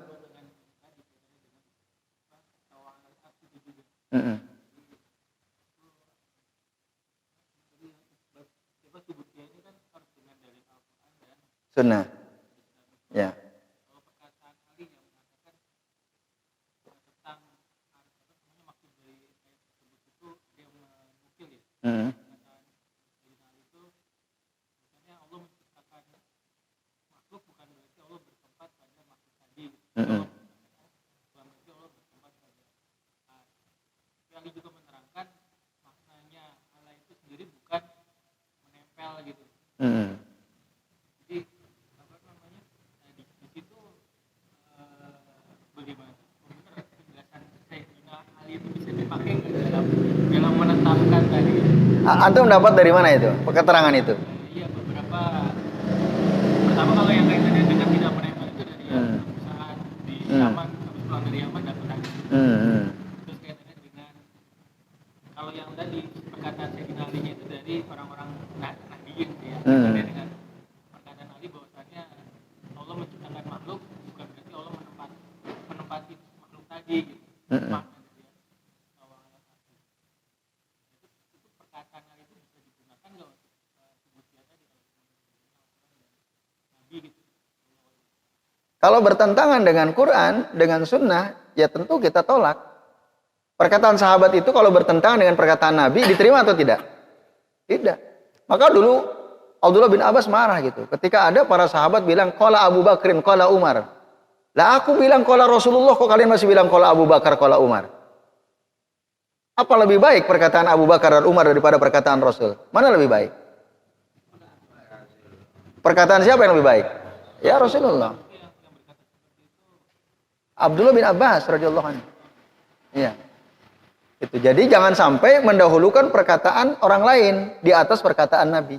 Sunnah. Ya. Ali juga menerangkan maknanya Allah itu sendiri bukan menempel gitu. Jadi apa namanya di situ bagaimana? Benar penjelasan Sayyidina Ali itu bisa dipakai dalam menetapkan tadi. Antum dapat dari mana itu? Keterangan itu? Iya beberapa. Pertama kalau yang kaitannya dengan tidak menempel itu dari perusahaan di Yaman, habis pulang dari Yaman dapat tadi. Terus kaitannya dengan kalau yang tadi perkataan Sayyidina Ali itu dari orang-orang Nahdliyin gitu ya. Kaitannya dengan perkataan Ali bahwasanya Allah menciptakan makhluk bukan berarti Allah menempati makhluk tadi gitu. Kalau bertentangan dengan Quran, dengan sunnah, ya tentu kita tolak. Perkataan sahabat itu kalau bertentangan dengan perkataan Nabi, diterima atau tidak? Tidak. Maka dulu Abdullah bin Abbas marah gitu. Ketika ada para sahabat bilang, qala Abu Bakrin, qala Umar. Lah aku bilang qala Rasulullah, kok kalian masih bilang qala Abu Bakar, qala Umar? Apa lebih baik perkataan Abu Bakar dan Umar daripada perkataan Rasul? Mana lebih baik? Perkataan siapa yang lebih baik? Ya Rasulullah. Abdullah bin Abbas radhiyallahu anhu. Iya. Itu. Jadi jangan sampai mendahulukan perkataan orang lain di atas perkataan Nabi.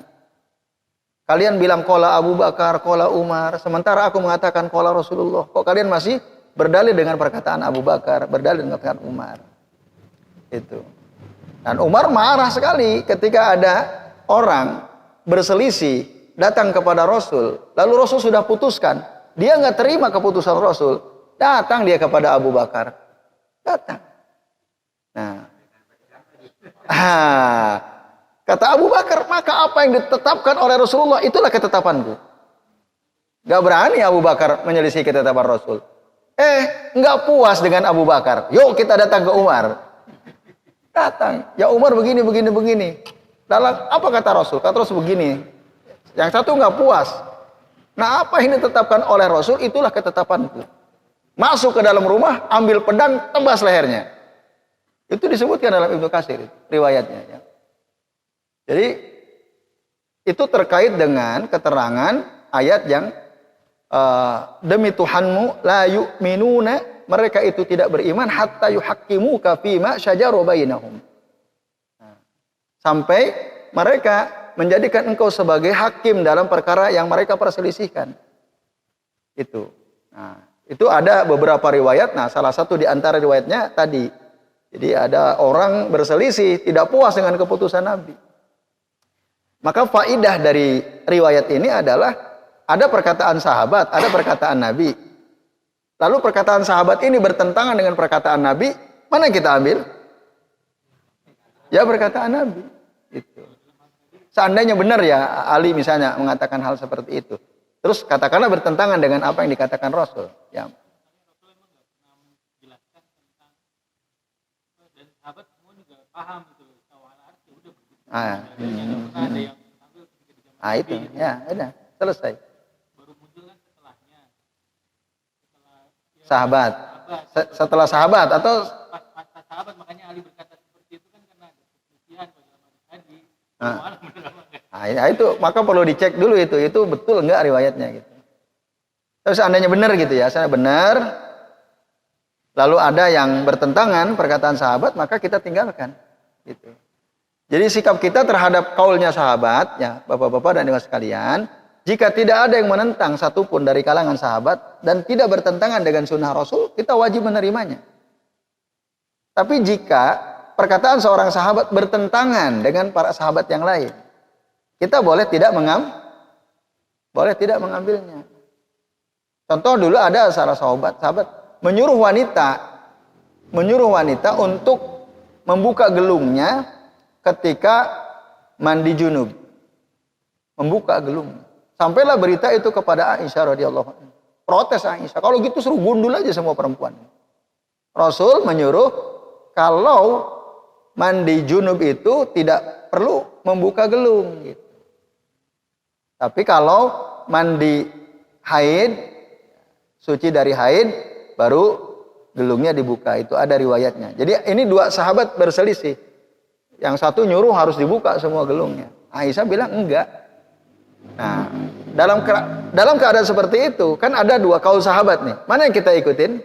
Kalian bilang qala Abu Bakar, qala Umar, sementara aku mengatakan qala Rasulullah. Kok kalian masih berdalil dengan perkataan Abu Bakar, berdalil dengan perkataan Umar? Itu. Dan Umar marah sekali ketika ada orang berselisih datang kepada Rasul, lalu Rasul sudah putuskan, dia nggak terima keputusan Rasul. Datang dia kepada Abu Bakar. Datang. Nah. Kata Abu Bakar, maka apa yang ditetapkan oleh Rasulullah itulah ketetapanku. Gak berani Abu Bakar menyelisih ketetapan Rasul. Nggak puas dengan Abu Bakar. Yuk kita datang ke Umar. Datang. Ya Umar begini. Lalu apa kata Rasul? Kata Rasul begini. Yang satu nggak puas. Nah apa yang ditetapkan oleh Rasul itulah ketetapanku. Masuk ke dalam rumah, ambil pedang, tebas lehernya. Itu disebutkan dalam Ibnu Katsir, riwayatnya. Ya. Jadi, itu terkait dengan keterangan ayat yang demi Tuhanmu, la yu'minuna, mereka itu tidak beriman, hatta yuhaqqimuka fima syajara bainahum. Sampai mereka menjadikan engkau sebagai hakim dalam perkara yang mereka perselisihkan. Itu. Nah, itu ada beberapa riwayat. Nah, salah satu di antara riwayatnya tadi. Jadi ada orang berselisih, tidak puas dengan keputusan Nabi. Maka faidah dari riwayat ini adalah ada perkataan sahabat, ada perkataan Nabi. Lalu perkataan sahabat ini bertentangan dengan perkataan Nabi, mana yang kita ambil? Ya perkataan Nabi. Itu. Seandainya benar ya Ali misalnya mengatakan hal seperti itu. Terus katakanlah bertentangan dengan apa yang dikatakan Rasul. Ya. Dan sahabat semua juga paham gitu. Udah begitu. Itu. Ya, udah selesai. Baru muncul kan setelahnya. Sahabat. Setelah sahabat atau pas sahabat makanya Ali berkata seperti itu kan karena ada perselisihan pada zaman tadi. Nah, itu maka perlu dicek dulu itu betul enggak riwayatnya gitu. Terus seandainya benar gitu ya, saya benar. Lalu ada yang bertentangan perkataan sahabat, maka kita tinggalkan gitu. Jadi sikap kita terhadap kaulnya sahabat, ya Bapak-bapak dan ibu sekalian, jika tidak ada yang menentang satupun dari kalangan sahabat dan tidak bertentangan dengan sunnah Rasul, kita wajib menerimanya. Tapi jika perkataan seorang sahabat bertentangan dengan para sahabat yang lain, kita boleh tidak mengambilnya. Contoh dulu ada salah sahabat menyuruh wanita untuk membuka gelungnya ketika mandi junub. Membuka gelung. Sampailah berita itu kepada Aisyah radhiyallahu anha. Protes Aisyah, kalau gitu suruh gundul aja semua perempuan. Rasul menyuruh kalau mandi junub itu tidak perlu membuka gelung gitu. Tapi kalau mandi haid, suci dari haid, baru gelungnya dibuka. Itu ada riwayatnya. Jadi ini dua sahabat berselisih. Yang satu nyuruh harus dibuka semua gelungnya. Aisyah bilang enggak. Nah, dalam keadaan seperti itu, kan ada dua kaul sahabat nih. Mana yang kita ikutin?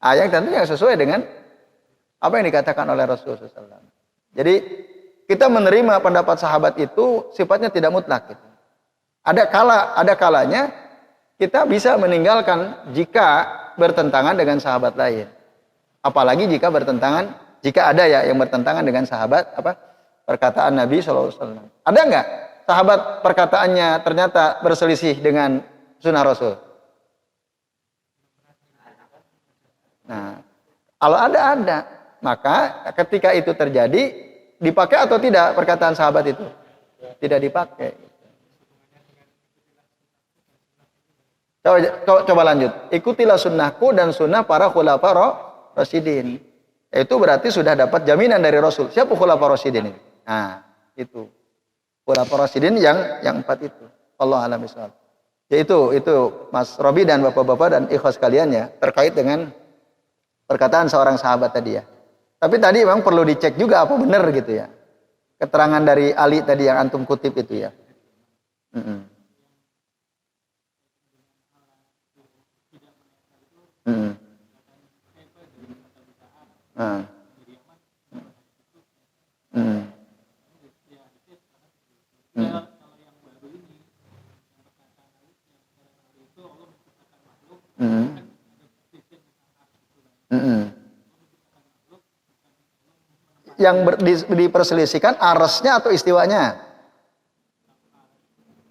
Yang tentunya sesuai dengan apa yang dikatakan oleh Rasulullah SAW. Jadi kita menerima pendapat sahabat itu sifatnya tidak mutlak. Gitu. Ada kalanya kita bisa meninggalkan jika bertentangan dengan sahabat lain. Apalagi jika ada ya yang bertentangan dengan sahabat perkataan Nabi SAW. Ada nggak sahabat perkataannya ternyata berselisih dengan sunnah Rasul? Nah, kalau ada. Maka ketika itu terjadi, dipakai atau tidak perkataan sahabat itu? Tidak dipakai. Coba lanjut. Ikutilah sunnahku dan sunnah para khulafa rasyidin. Itu berarti sudah dapat jaminan dari Rasul. Siapa khulafa rasyidin ini? Nah, itu. Khulafa rasyidin yang 4 itu. Allah a'lam bishawab. Ya itu Mas Robi dan Bapak-bapak dan ikhwas kalian ya, terkait dengan perkataan seorang sahabat tadi ya. Tapi tadi memang perlu dicek juga apa benar gitu ya. Keterangan dari Ali tadi yang antum kutip itu ya. Yang diperselisihkan arasnya atau istiwanya?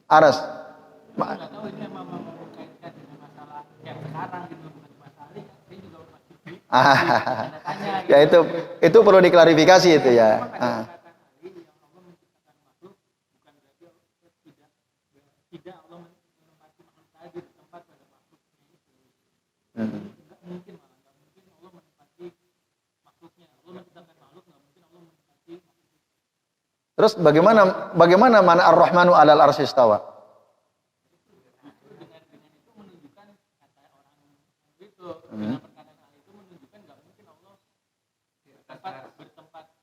Aras. Ya itu perlu diklarifikasi itu ya. Terus bagaimana mana Ar-Rahmanu 'alal arsy istawa?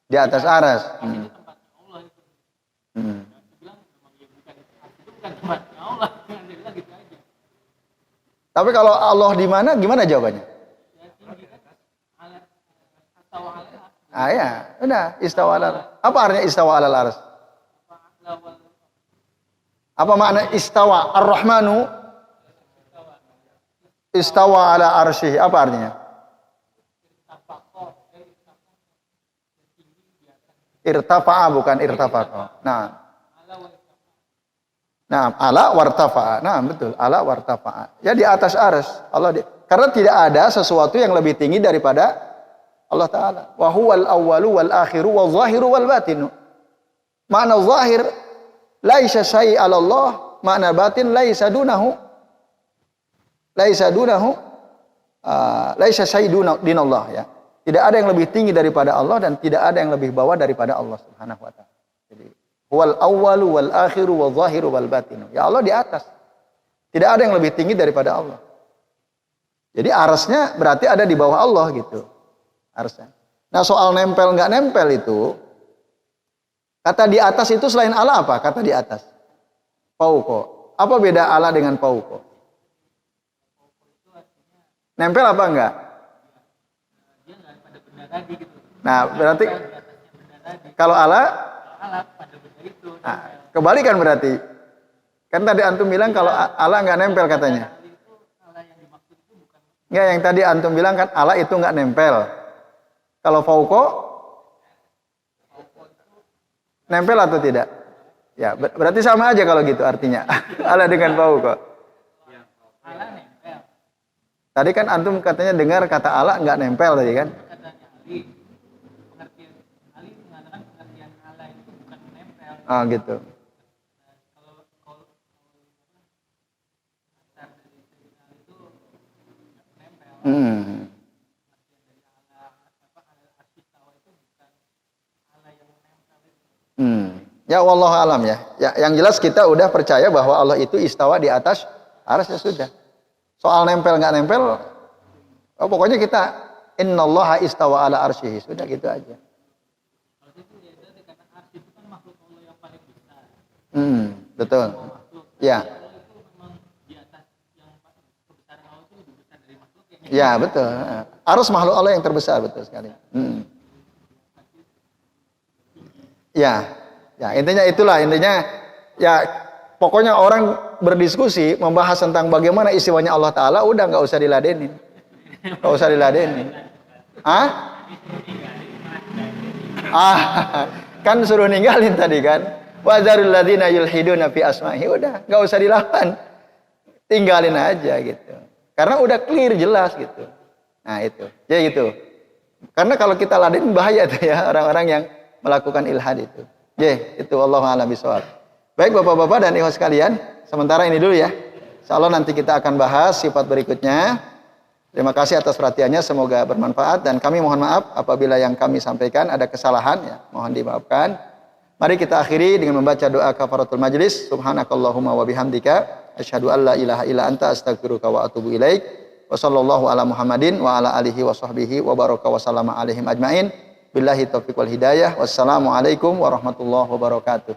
Di atas aras. Tapi kalau Allah di mana, gimana jawabannya? Ya, udah istawa alal. Apa artinya istawa alal aras? Apa makna istawa Ar-Rahmanu Istawa ala arsyihi. Apa artinya? Irtafa'a bukan irtafaqa. Nah. Nah, ala wartafa'a. Nah, betul. Ala wartafa'a. Ya di atas arsy. Karena tidak ada sesuatu yang lebih tinggi daripada Allah Ta'ala. Wa huwal awwalu wal akhiru wal zahiru wal batinu. Makna zahir laisa syai' 'ala Allah, makna batin laisa dunahu. Laisa dunahu laisa syai' dinallah ya. Tidak ada yang lebih tinggi daripada Allah dan tidak ada yang lebih bawah daripada Allah Subhanahu wa taala. Jadi wal awwalu wal akhiru wal zahiru wal batinu. Ya Allah di atas. Tidak ada yang lebih tinggi daripada Allah. Jadi arasnya berarti ada di bawah Allah gitu. Arasnya. Nah, soal nempel enggak nempel itu, kata di atas itu selain Allah apa? Kata di atas. Fauqa. Apa beda Allah dengan fauqa? Nempel apa enggak? Dia nggak pada benda tadi gitu. Nah, berarti kalau Allah pada benda itu. Nah, kebalikan berarti. Kan tadi antum bilang kalau Allah enggak nempel katanya. Enggak, yang tadi antum bilang kan Allah itu enggak nempel. Kalau fauqa nempel atau tidak? Ya, berarti sama aja kalau gitu artinya. Allah dengan fauqa. Allah nempel. Tadi kan antum katanya dengar kata Allah enggak nempel tadi kan? Katanya Ali, pengertian Ali mengatakan pengertian Allah itu bukan menempel. Oh gitu. Kalau asar dari cerita itu nggak menempel. Hmm. Ya wallahu alam ya. Yang jelas kita udah percaya bahwa Allah itu istawa di atas arsy, ya sudah. Soal nempel nggak nempel, pokoknya kita innallaha istawa ala arsyihi, sudah gitu aja. Kalau itu ya dikatakan arsy itu kan makhluk Allah yang paling besar. Betul. Ya. Allah itu memang di atas yang kebesaran Allah itu lebih besar dari makhluk yang Ya betul. Arus makhluk Allah yang terbesar, betul sekali. Ya. Ya, intinya itulah, ya pokoknya orang berdiskusi membahas tentang bagaimana istiwanya Allah Ta'ala, udah nggak usah diladenin. Nggak usah diladenin. Kan suruh ninggalin tadi kan. Wa zarul ladzina yulhiduna fi asma'i, udah nggak usah dilawan. Tinggalin aja gitu. Karena udah clear jelas gitu. Nah itu, ya gitu. Karena kalau kita ladenin bahaya tuh ya orang-orang yang melakukan ilhad itu. Itu Allahu a'lam bishawab. Baik Bapak-bapak dan ibu sekalian, sementara ini dulu ya. Insyaallah nanti kita akan bahas sifat berikutnya. Terima kasih atas perhatiannya, semoga bermanfaat dan kami mohon maaf apabila yang kami sampaikan ada kesalahan ya, mohon dimaafkan. Mari kita akhiri dengan membaca doa kafaratul majlis. Subhanakallahumma wa bihamdika asyhadu an la ilaha illa anta astaghfiruka wa atubu ilaik. Wa sallallahu ala Muhammadin wa ala alihi wa sahbihi wa baraka wa sallama alaihim ajmain. Billahi taufiq wal hidayah. Wassalamualaikum warahmatullahi wabarakatuh.